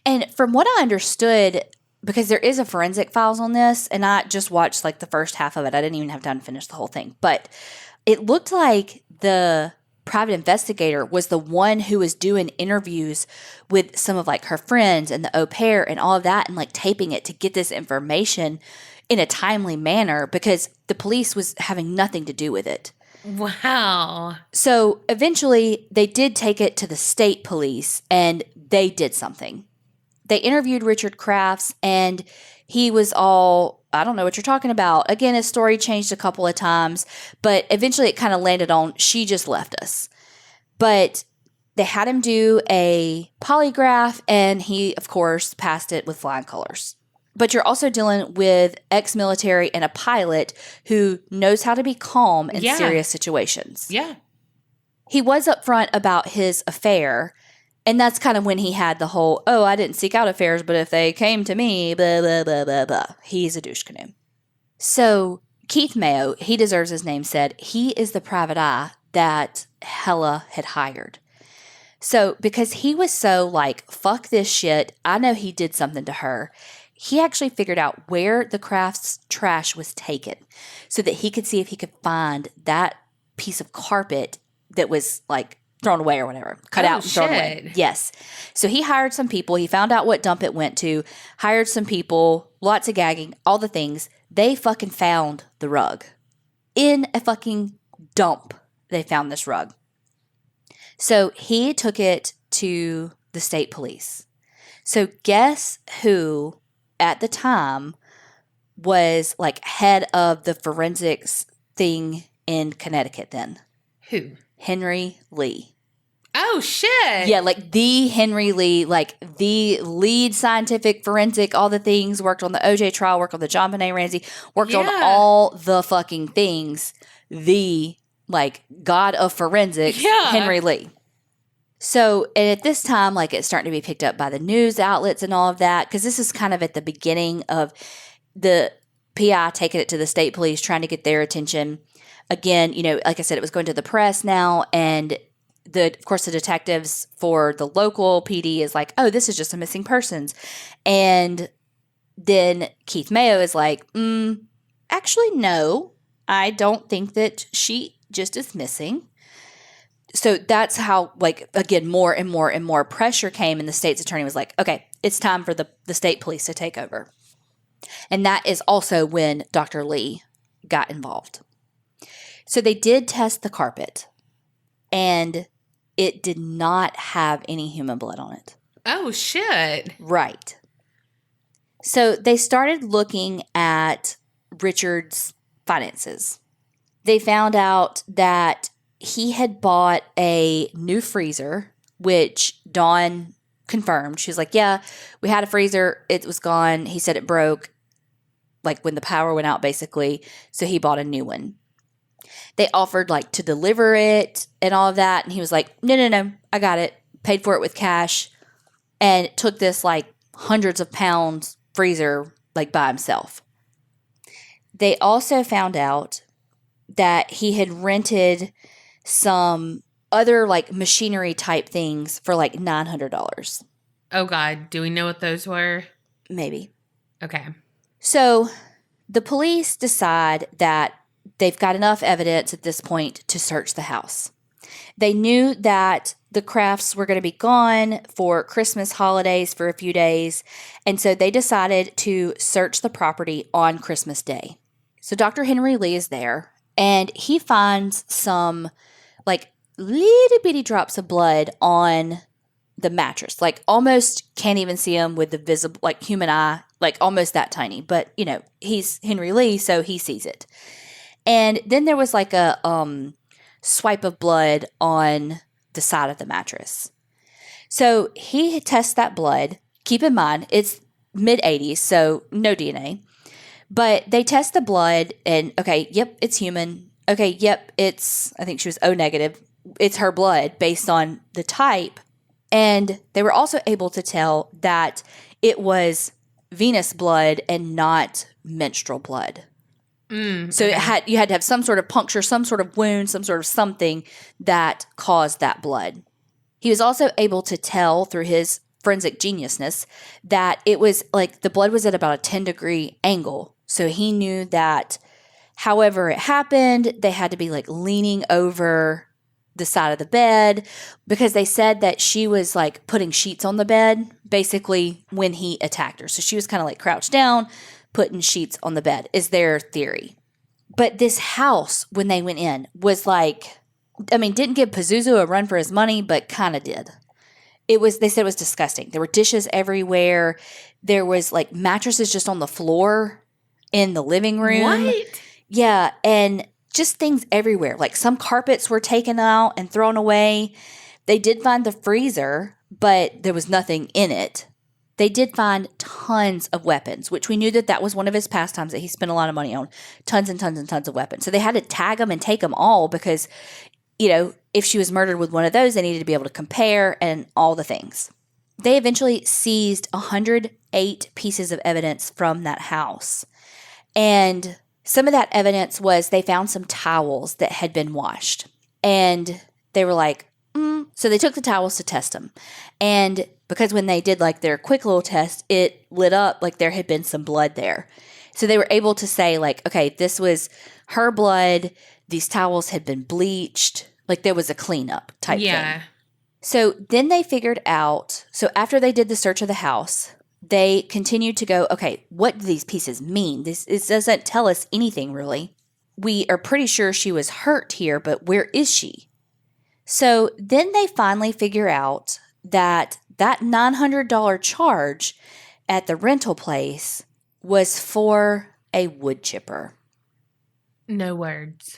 And from what I understood, because there is a forensic files on this, and I just watched the first half of it. I didn't even have time to finish the whole thing. But it looked like the private investigator was the one who was doing interviews with some of her friends and the au pair and all of that and taping it to get this information in a timely manner because the police was having nothing to do with it. Wow. So eventually they did take it to the state police and they did something. They interviewed Richard Crafts and he was all, I don't know what you're talking about. Again, his story changed a couple of times, but eventually it kind of landed on, she just left us. But they had him do a polygraph and he, of course, passed it with flying colors. But you're also dealing with ex-military and a pilot who knows how to be calm in serious situations. Yeah. He was upfront about his affair. And that's kind of when he had the whole, oh, I didn't seek out affairs, but if they came to me, blah, blah, blah, blah, blah. He's a douche canoe. So Keith Mayo, he deserves his name, said he is the private eye that Helle had hired. So because he was so fuck this shit, I know he did something to her, he actually figured out where the Crafts' trash was taken so that he could see if he could find that piece of carpet that was thrown away or whatever. Cut out and thrown away. Yes. So he hired some people. He found out what dump it went to, hired some people, lots of gagging, all the things. They fucking found the rug. In a fucking dump, they found this rug. So he took it to the state police. So guess who at the time was like head of the forensics thing in Connecticut then? Who? Henry Lee. Oh, shit. Yeah, like the Henry Lee, like the lead scientific forensic, all the things, worked on the OJ trial, worked on the John Benet Ramsey, worked on all the fucking things. The, like, god of forensics, Henry Lee. So at this time, like, it's starting to be picked up by the news outlets and all of that, because this is kind of at the beginning of the PI taking it to the state police, trying to get their attention. Again, you know, like I said, it was going to the press now, and of course, the detectives for the local PD is like, oh, this is just a missing persons. And then Keith Mayo is like, actually, no, I don't think that she just is missing. So that's how, like, again, more and more and more pressure came, and the state's attorney was like, okay, it's time for the state police to take over. And that is also when Dr. Lee got involved. So they did test the carpet, and it did not have any human blood on it. Oh, shit. Right. So they started looking at Richard's finances. They found out that he had bought a new freezer, which Dawn confirmed. She was like, yeah, we had a freezer. It was gone. He said it broke, like when the power went out, basically. So he bought a new one. They offered, like, to deliver it and all of that. And he was like, no, I got it. Paid for it with cash. And took this, like, hundreds of pounds freezer, like, by himself. They also found out that he had rented some other, like, machinery type things for, like, $900. Oh, God. Do we know what those were? Maybe. Okay. So the police decide that they've got enough evidence at this point to search the house. They knew that the Crafts were going to be gone for Christmas holidays for a few days, and so they decided to search the property on Christmas Day. So Dr. Henry Lee is there, and he finds some, like, little bitty drops of blood on the mattress. Like, almost can't even see them with the visible, like, human eye, like, almost that tiny. But, you know, he's Henry Lee, so he sees it. And then there was, like, a swipe of blood on the side of the mattress. So he tests that blood. Keep in mind, it's mid-'80s, so no DNA. But they test the blood, and, okay, yep, it's human. Okay, yep, it's, I think she was O negative. It's her blood based on the type. And they were also able to tell that it was venous blood and not menstrual blood. So you had to have some sort of puncture, some sort of wound, some sort of something that caused that blood. He was also able to tell through his forensic geniusness that it was like the blood was at about a 10-degree angle. So he knew that however it happened, they had to be like leaning over the side of the bed, because they said that she was like putting sheets on the bed basically when he attacked her. So she was kind of like crouched down, putting sheets on the bed, is their theory. But this house, when they went in, was like, I mean, didn't give Pazuzu a run for his money, but kind of did. They said it was disgusting. There were dishes everywhere. There was like mattresses just on the floor in the living room. What? Yeah, and just things everywhere. Like some carpets were taken out and thrown away. They did find the freezer, but there was nothing in it. They did find tons of weapons, which we knew that was one of his pastimes that he spent a lot of money on. Tons and tons and tons of weapons. So they had to tag them and take them all because, you know, if she was murdered with one of those, they needed to be able to compare and all the things. They eventually seized 108 pieces of evidence from that house. And some of that evidence was they found some towels that had been washed. And they were like, So they took the towels to test them. And because when they did like their quick little test, it lit up like there had been some blood there. So they were able to say like, okay, this was her blood. These towels had been bleached. Like there was a cleanup type thing. So then they figured out, so after they did the search of the house, they continued to go, okay, what do these pieces mean? This doesn't tell us anything really. We are pretty sure she was hurt here, but where is she? So then they finally figure out that that $900 charge at the rental place was for a wood chipper. No words.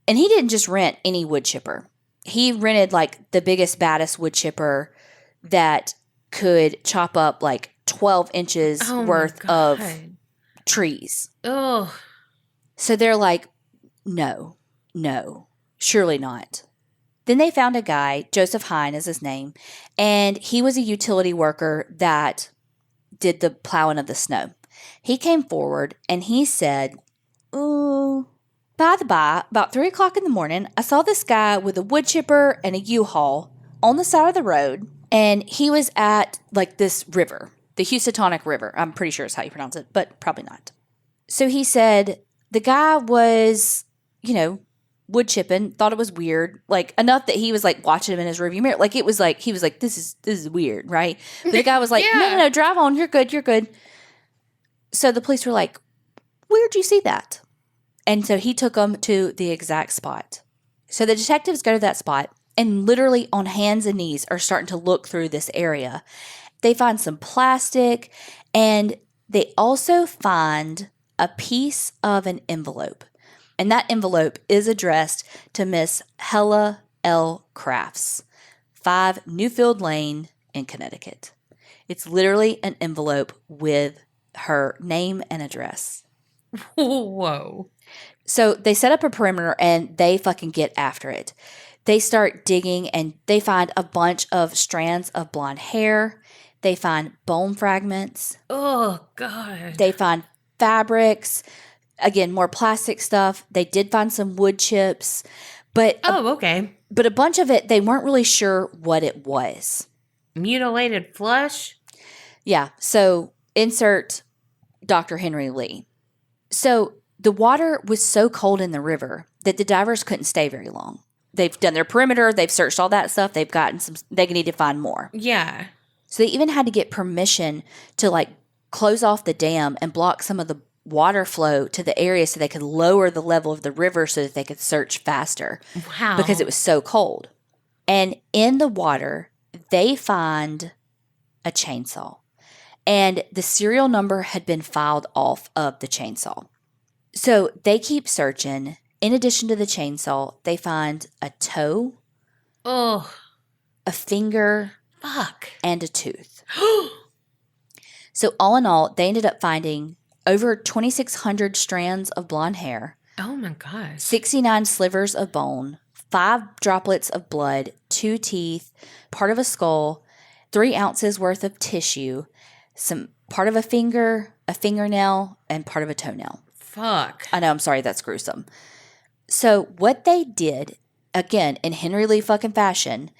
And he didn't just rent any wood chipper. He rented like the biggest, baddest wood chipper that could chop up like 12 inches worth of trees. Oh. So they're like, no, surely not. Then they found a guy, Joseph Hine is his name, and he was a utility worker that did the plowing of the snow. He came forward and he said, "Ooh, by the by, about 3 o'clock in the morning, I saw this guy with a wood chipper and a U-Haul on the side of the road, and he was at like this river, the Housatonic River. I'm pretty sure is how you pronounce it, but probably not." So he said the guy was, wood chipping, thought it was weird, like enough that he was like watching him in his rearview mirror. Like it was like, he was like, this is weird, right? But the guy was like, no, drive on. You're good. So the police were like, where'd you see that? And so he took them to the exact spot. So the detectives go to that spot and literally on hands and knees are starting to look through this area. They find some plastic and they also find a piece of an envelope. And that envelope is addressed to Miss Helle Crafts, 5 Newfield Lane in Connecticut. It's literally an envelope with her name and address. Whoa. So they set up a perimeter and they fucking get after it. They start digging and they find a bunch of strands of blonde hair. They find bone fragments. Oh, God. They find fabrics. Again, more plastic stuff. They did find some wood chips. But okay. But a bunch of it, they weren't really sure what it was. Mutilated flesh? Yeah. So insert Dr. Henry Lee. So the water was so cold in the river that the divers couldn't stay very long. They've done their perimeter. They've searched all that stuff. They've gotten some, they need to find more. Yeah. So they even had to get permission to like close off the dam and block some of the water flow to the area so they could lower the level of the river so that they could search faster. Wow. Because it was so cold. And in the water, they find a chainsaw. And the serial number had been filed off of the chainsaw. So they keep searching. In addition to the chainsaw, they find a toe, a finger, and a tooth. So all in all, they ended up finding over 2,600 strands of blonde hair. Oh my gosh. 69 slivers of bone, 5 droplets of blood, 2 teeth, part of a skull, 3 ounces worth of tissue, some part of a finger, a fingernail, and part of a toenail. Fuck. I know, I'm sorry, that's gruesome. So what they did, again, in Henry Lee fucking fashion,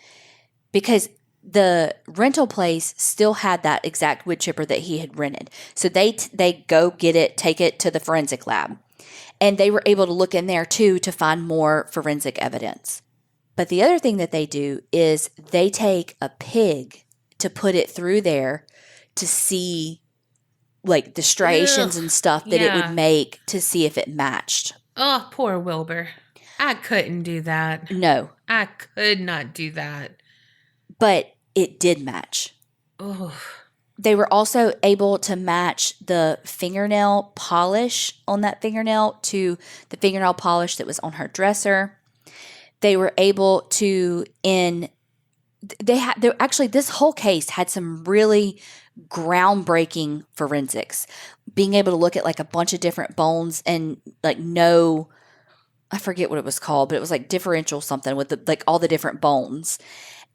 because the rental place still had that exact wood chipper that he had rented. So they go get it, take it to the forensic lab. And they were able to look in there too to find more forensic evidence. But the other thing that they do is they take a pig to put it through there to see like the striations and stuff that it would make to see if it matched. Oh, poor Wilbur. I couldn't do that. No. I could not do that. But it did match. Oh. They were also able to match the fingernail polish on that fingernail to the fingernail polish that was on her dresser. They were able to actually this whole case had some really groundbreaking forensics. Being able to look at like a bunch of different bones and like I forget what it was called, but it was like differential something with like all the different bones.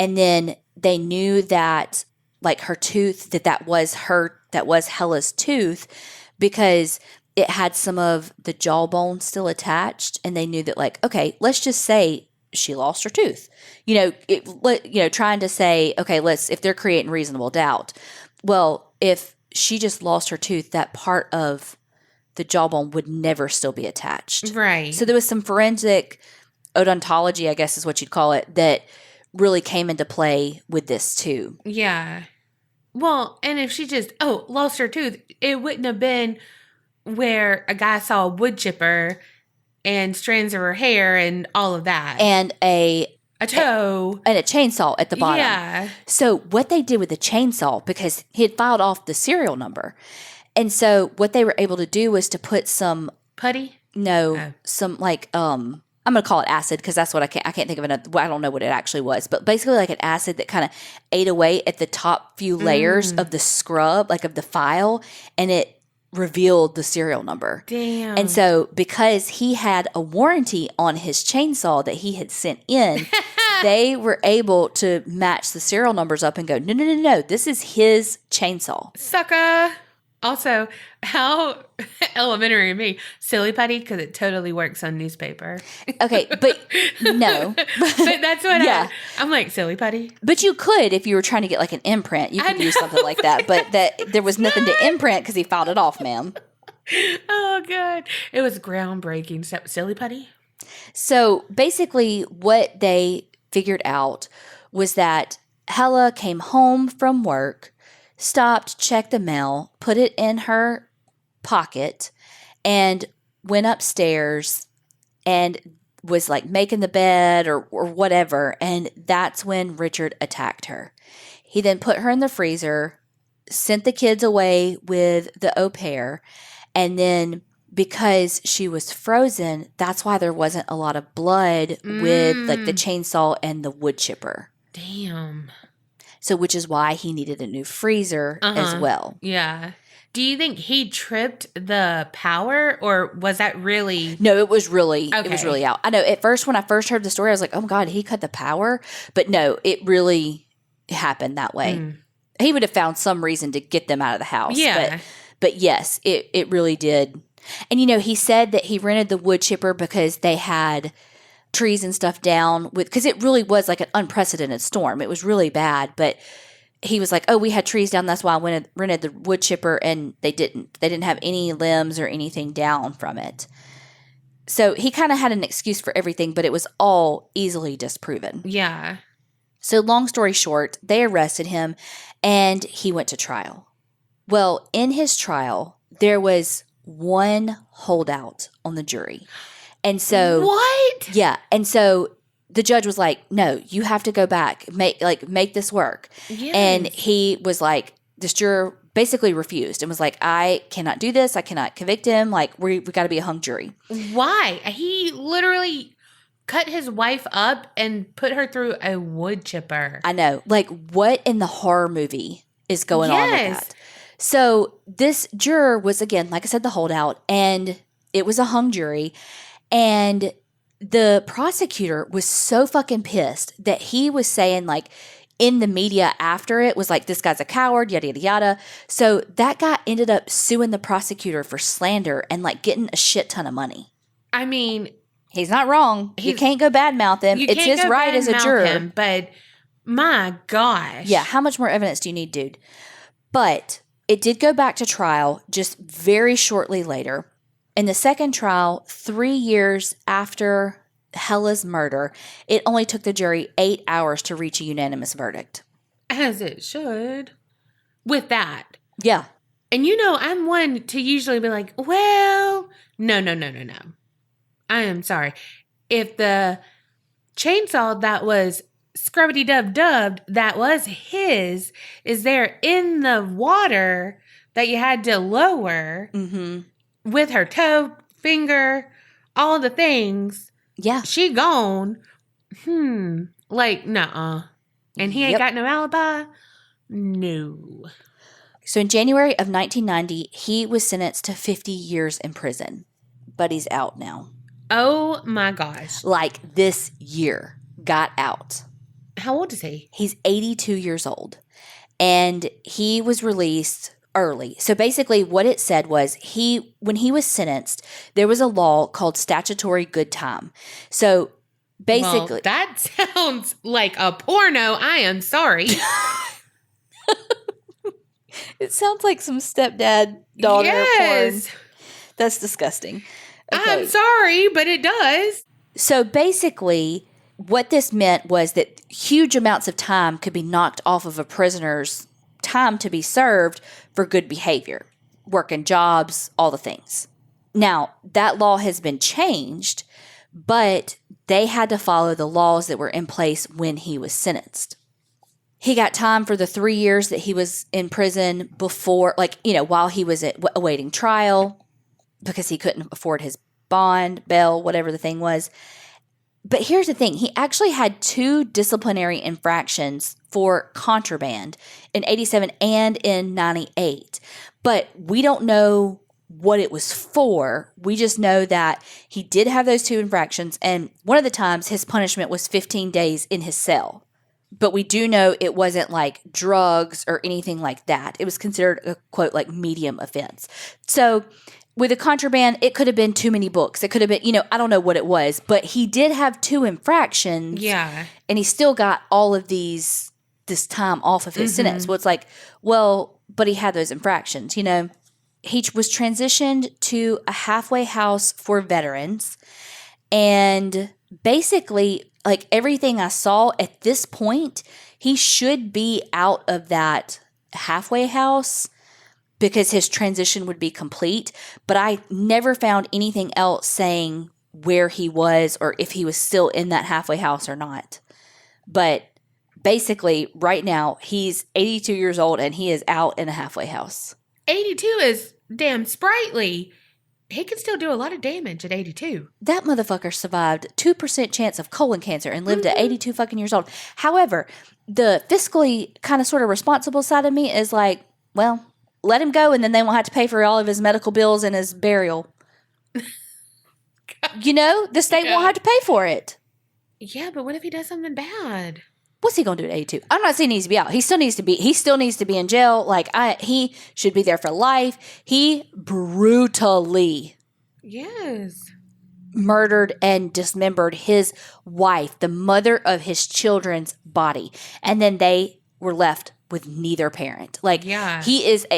And then they knew that like her tooth, that was Helle's tooth because it had some of the jawbone still attached. And they knew that like, okay, let's just say she lost her tooth, trying to say, okay, if they're creating reasonable doubt. Well, if she just lost her tooth, that part of the jawbone would never still be attached. Right. So there was some forensic odontology, I guess is what you'd call it, that really came into play with this too. Yeah. Well, and if she just, lost her tooth, it wouldn't have been where a guy saw a wood chipper and strands of her hair and all of that. And a A toe. And a chainsaw at the bottom. Yeah. So what they did with the chainsaw, because he had filed off the serial number. And so what they were able to do was to put some... Putty? No. Some like... I'm going to call it acid because that's what I can't think of another... Well, I don't know what it actually was. But basically like an acid that kind of ate away at the top few layers of the scrub, like of the file. And it revealed the serial number. Damn. And so because he had a warranty on his chainsaw that he had sent in, they were able to match the serial numbers up and go, no, this is his chainsaw. Sucker. Also, how elementary of me. Silly putty, because it totally works on newspaper. Okay, but no. But that's what I'm like, silly putty. But you could, if you were trying to get like an imprint, you could use something like that. But there was nothing to imprint because he filed it off, ma'am. Oh, God. It was groundbreaking. Silly putty? So basically what they figured out was that Helle came home from work, stopped, checked the mail, put it in her pocket, and went upstairs and was like making the bed or whatever. And that's when Richard attacked her. He then put her in the freezer, sent the kids away with the au pair, and then because she was frozen, that's why there wasn't a lot of blood with like the chainsaw and the wood chipper. Damn. So, which is why he needed a new freezer as well. Yeah. Do you think he tripped the power, or was that really? No, it was really out. I know at first, when I first heard the story, I was like, oh my God, he cut the power. But no, it really happened that way. He would have found some reason to get them out of the house. Yeah. But yes, it really did. And, he said that he rented the wood chipper because they had trees and stuff down because it really was like an unprecedented storm. It was really bad, but he was like, oh, we had trees down. That's why I rented the wood chipper, and they didn't have any limbs or anything down from it. So he kind of had an excuse for everything, but it was all easily disproven. Yeah. So long story short, they arrested him and he went to trial. Well, in his trial, there was one holdout on the jury. And so what? Yeah. And so the judge was like, no, you have to go back, make this work. Yes. And he was like, this juror basically refused and was like, I cannot do this. I cannot convict him. Like, we got to be a hung jury. Why? He literally cut his wife up and put her through a wood chipper. I know. Like, what in the horror movie is going on with that? So this juror was, again, like I said, the holdout, and it was a hung jury. And the prosecutor was so fucking pissed that he was saying, like, in the media after it was like, this guy's a coward, yada, yada, yada. So that guy ended up suing the prosecutor for slander and, like, getting a shit ton of money. I mean, he's not wrong. You can't go badmouth him. It's his right as a juror. But my gosh. Yeah, how much more evidence do you need, dude? But it did go back to trial just very shortly later. In the second trial, 3 years after Helle's murder, it only took the jury 8 hours to reach a unanimous verdict. As it should. With that. Yeah. And I'm one to usually be like, well, no. I am sorry. If the chainsaw that was scrubbity-dub-dubbed, that was his, is there in the water that you had to lower with her toe, finger, all the things. Yeah. She gone. Like, nuh-uh. And he ain't got no alibi? No. So in January of 1990, he was sentenced to 50 years in prison. But he's out now. Oh, my gosh. Like, this year, got out. How old is he? He's 82 years old. And he was released early. So basically what it said was when he was sentenced, there was a law called statutory good time. So basically... Well, that sounds like a porno. I am sorry. It sounds like some stepdad-daughter porn. That's disgusting. Okay. I'm sorry, but it does. So basically, what this meant was that huge amounts of time could be knocked off of a prisoner's time to be served for good behavior, working jobs, all the things. Now, that law has been changed, but they had to follow the laws that were in place when he was sentenced. He got time for the 3 years that he was in prison before, while he was awaiting trial, because he couldn't afford his bond, bail, whatever the thing was. But here's the thing. He actually had 2 disciplinary infractions for contraband in 87 and in 98. But we don't know what it was for. We just know that he did have those 2 infractions. And one of the times his punishment was 15 days in his cell. But we do know it wasn't like drugs or anything like that. It was considered a, quote, like medium offense. So with the contraband, it could have been too many books. It could have been, I don't know what it was. But he did have 2 infractions. Yeah. And he still got all of this time off of his sentence. Well, it's like, well, but he had those infractions, He was transitioned to a halfway house for veterans. And basically, like everything I saw at this point, he should be out of that halfway house because his transition would be complete. But I never found anything else saying where he was or if he was still in that halfway house or not. But basically, right now, he's 82 years old and he is out in a halfway house. 82 is damn sprightly. He can still do a lot of damage at 82. That motherfucker survived 2% chance of colon cancer and lived at 82 fucking years old. However, the fiscally kind of sort of responsible side of me is like, well, let him go and then they won't have to pay for all of his medical bills and his burial. The state won't have to pay for it. Yeah, but what if he does something bad? What's he gonna do at 82? I'm not saying he needs to be out. He still needs to be in jail. Like he should be there for life. He brutally murdered and dismembered his wife, the mother of his children's body. And then they were left with neither parent. He is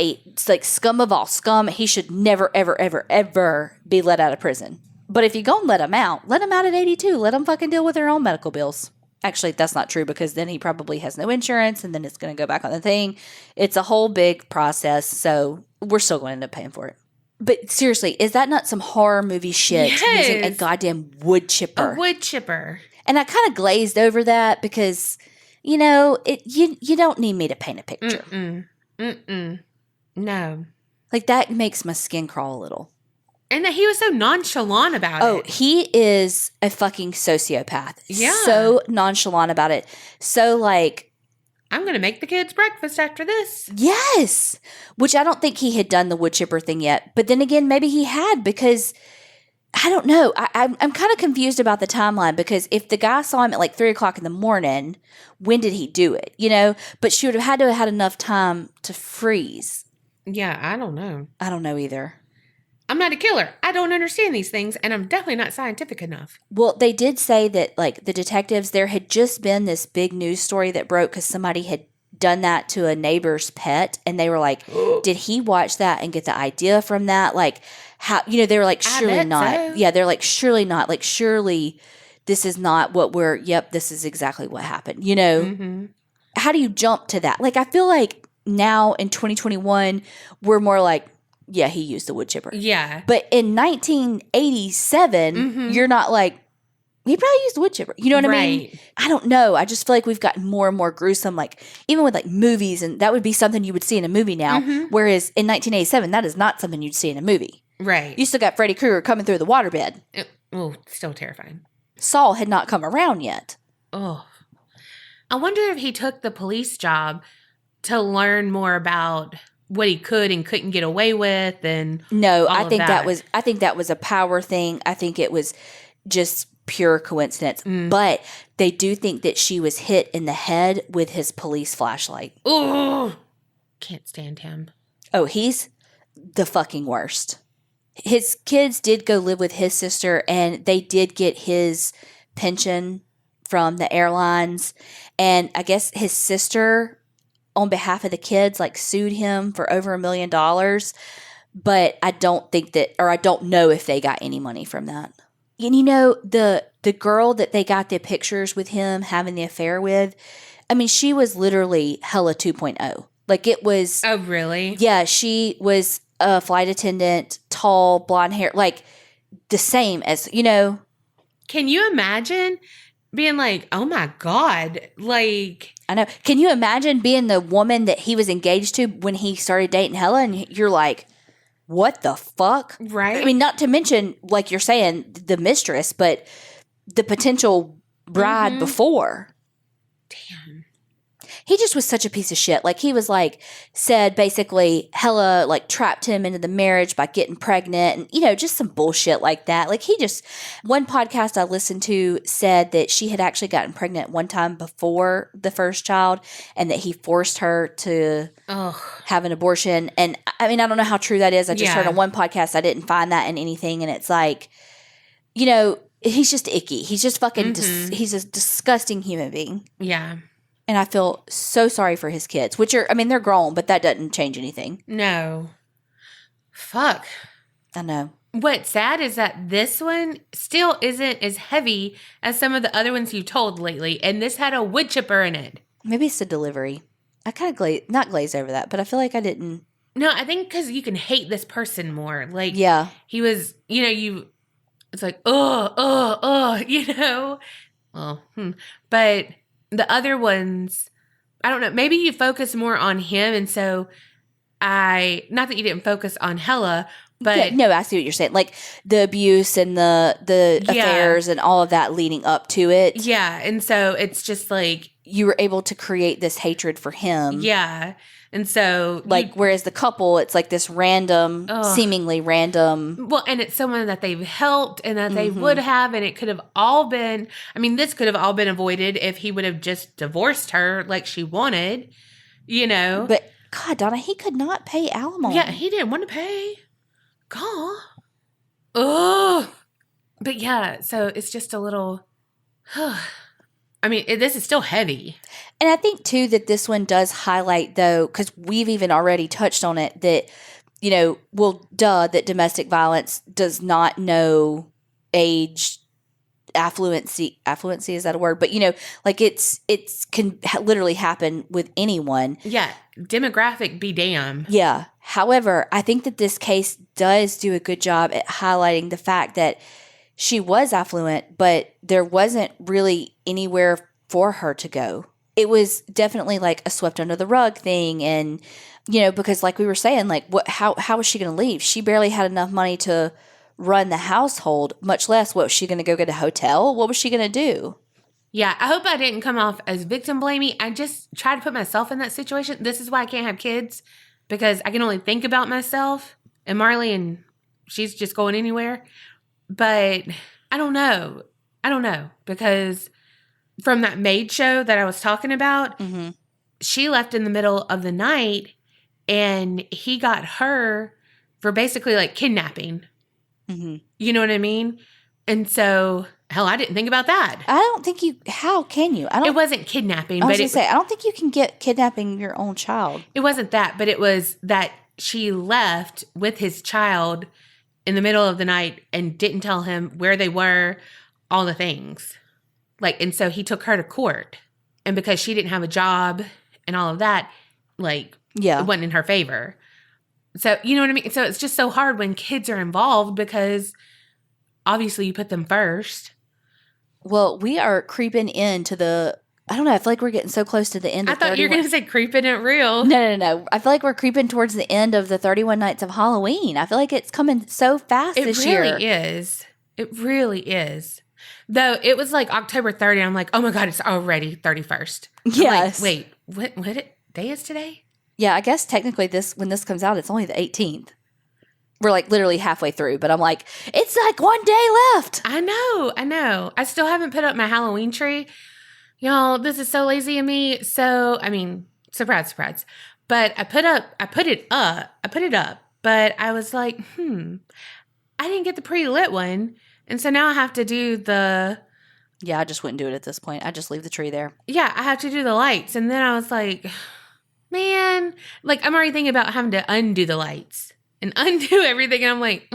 scum of all scum. He should never, ever, ever, ever be let out of prison. But if you're gonna let him out at 82. Let him fucking deal with their own medical bills. Actually, that's not true because then he probably has no insurance and then it's going to go back on the thing. It's a whole big process, so we're still going to end up paying for it. But seriously, is that not some horror movie shit using a goddamn wood chipper? A wood chipper. And I kind of glazed over that because, you don't need me to paint a picture. No. Like that makes my skin crawl a little. And that he was so nonchalant about it. Oh, he is a fucking sociopath. Yeah. So nonchalant about it. So I'm going to make the kids breakfast after this. Yes. Which I don't think he had done the wood chipper thing yet. But then again, maybe he had because, I don't know. I'm kind of confused about the timeline because if the guy saw him at 3 o'clock in the morning, when did he do it? But she would have had to have had enough time to freeze. Yeah, I don't know. I don't know either. I'm not a killer. I don't understand these things, and I'm definitely not scientific enough. Well, they did say that, the detectives, there had just been this big news story that broke because somebody had done that to a neighbor's pet, and they were like, did he watch that and get the idea from that? How, they were like, surely not. So. Yeah, they're like, surely not. Surely this is not what this is exactly what happened. How do you jump to that? I feel like now in 2021, we're more like, yeah, he used the wood chipper. Yeah. But in 1987, you're not like, he probably used the wood chipper. You know what I mean? I don't know. I just feel like we've gotten more and more gruesome, even with movies, and that would be something you would see in a movie now. Whereas in 1987, that is not something you'd see in a movie. Right. You still got Freddy Krueger coming through the waterbed. Still terrifying. Saul had not come around yet. Oh. I wonder if he took the police job to learn more about what he could and couldn't get away with, and no, I think that was a power thing. I think it was just pure coincidence. But they do think that she was hit in the head with his police flashlight. Oh, can't stand him. Oh, he's the fucking worst. His kids did go live with his sister, and they did get his pension from the airlines. And I guess his sister, on behalf of the kids, sued him for over $1 million. But I don't think that, or I don't know if they got any money from that. And the girl that they got the pictures with him having the affair with, I mean, she was literally Helle 2.0. It was. Oh, really? Yeah, she was a flight attendant, tall, blonde hair, the same as, can you imagine being like, oh my God, like. I know. Can you imagine being the woman that he was engaged to when he started dating Helle, and you're like, what the fuck? Right. I mean, not to mention, like you're saying, the mistress, but the potential bride before. Damn. He just was such a piece of shit. Like, he was like, said basically Helle like trapped him into the marriage by getting pregnant and, you know, just some bullshit like that. Like, he just, one podcast I listened to said that she had actually gotten pregnant one time before the first child and that he forced her to have an abortion. And I mean, I don't know how true that is. I just heard on one podcast, I didn't find that in anything. And it's like, you know, he's just icky. He's just fucking, he's a disgusting human being. Yeah. And I feel so sorry for his kids, which are, I mean, they're grown, but that doesn't change anything. No. Fuck. I know. What's sad is that this one still isn't as heavy as some of the other ones you've told lately. And this had a wood chipper in it. Maybe it's the delivery. I kind of not glaze over that, but I feel like I didn't. No, I think because you can hate this person more. Like, he was, you know, it's like, you know. Well, But the other ones, I don't know, maybe you focus more on him. And so not that you didn't focus on Helle, but. Yeah, no, I see what you're saying. Like the abuse and the affairs and all of that leading up to it. Yeah. And so it's just like. You were able to create this hatred for him. Yeah. And so. Like, whereas the couple, it's like this random, seemingly random. Well, and it's someone that they've helped and that they would have. And it could have all been, I mean, this could have all been avoided if he would have just divorced her like she wanted, you know. But, God, Donna, he could not pay alimony. Yeah, he didn't want to pay. God. Oh. But yeah, so it's just a little, I mean, this is still heavy. And I think, too, that this one does highlight, though, because we've even already touched on it, that, you know, that domestic violence does not know age, affluency, is that a word? But, you know, like it can literally happen with anyone. Yeah. Demographic be damn. Yeah. However, I think that this case does do a good job at highlighting the fact that she was affluent, but there wasn't really anywhere for her to go. It was definitely like a swept under the rug thing. And, you know, because like we were saying, like how was she going to leave? She barely had enough money to run the household, much less what was she going to go get a hotel? What was she going to do? Yeah, I hope I didn't come off as victim blaming. I just try to put myself in that situation. This is why I can't have kids, because I can only think about myself and Marley, and she's just going anywhere. But I don't know. Because from that maid show that I was talking about, she left in the middle of the night and he got her for basically like kidnapping. You know what I mean? And so, hell, I didn't think about that. I don't think how can you? It wasn't kidnapping. I was going to say, I don't think you can get kidnapping your own child. It wasn't that, but it was that she left with his child in the middle of the night and didn't tell him where they were, all the things. Like, and so he took her to court. And because she didn't have a job and all of that, like, it wasn't in her favor. So, you know what I mean? So it's just so hard when kids are involved because obviously you put them first. Well, we are creeping into I don't know. I feel like we're getting so close to the end of 31. I thought you were going to say creeping it real. No. I feel like we're creeping towards the end of the 31 Nights of Halloween. I feel like it's coming so fast this year. It really is. It really is. Though it was like October 30th. I'm like, oh my God, it's already 31st. Yes. Like, wait, what day is today? Yeah, I guess technically when this comes out, it's only the 18th. We're like literally halfway through, but I'm like, it's like one day left. I know. I still haven't put up my Halloween tree. Y'all, this is so lazy of me. So, I mean, surprise. But I put it up, but I was like, I didn't get the pre-lit one. And so now I have to do Yeah, I just wouldn't do it at this point. I just leave the tree there. Yeah, I have to do the lights. And then I was like, man, like I'm already thinking about having to undo the lights and undo everything. And I'm like,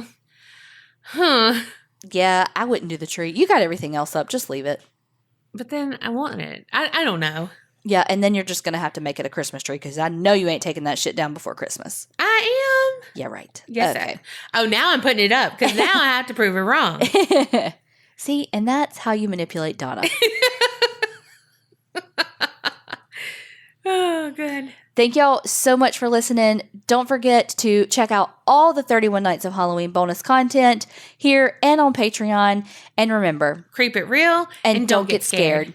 Yeah, I wouldn't do the tree. You got everything else up. Just leave it. But then I want it. I don't know. Yeah, and then you're just going to have to make it a Christmas tree because I know you ain't taking that shit down before Christmas. I am. Yeah, right. Yes. Okay. Oh, now I'm putting it up because now I have to prove it wrong. See, and that's how you manipulate Donna. Oh, good. Thank y'all so much for listening. Don't forget to check out all the 31 Nights of Halloween bonus content here and on Patreon. And remember, creep it real and don't get scared.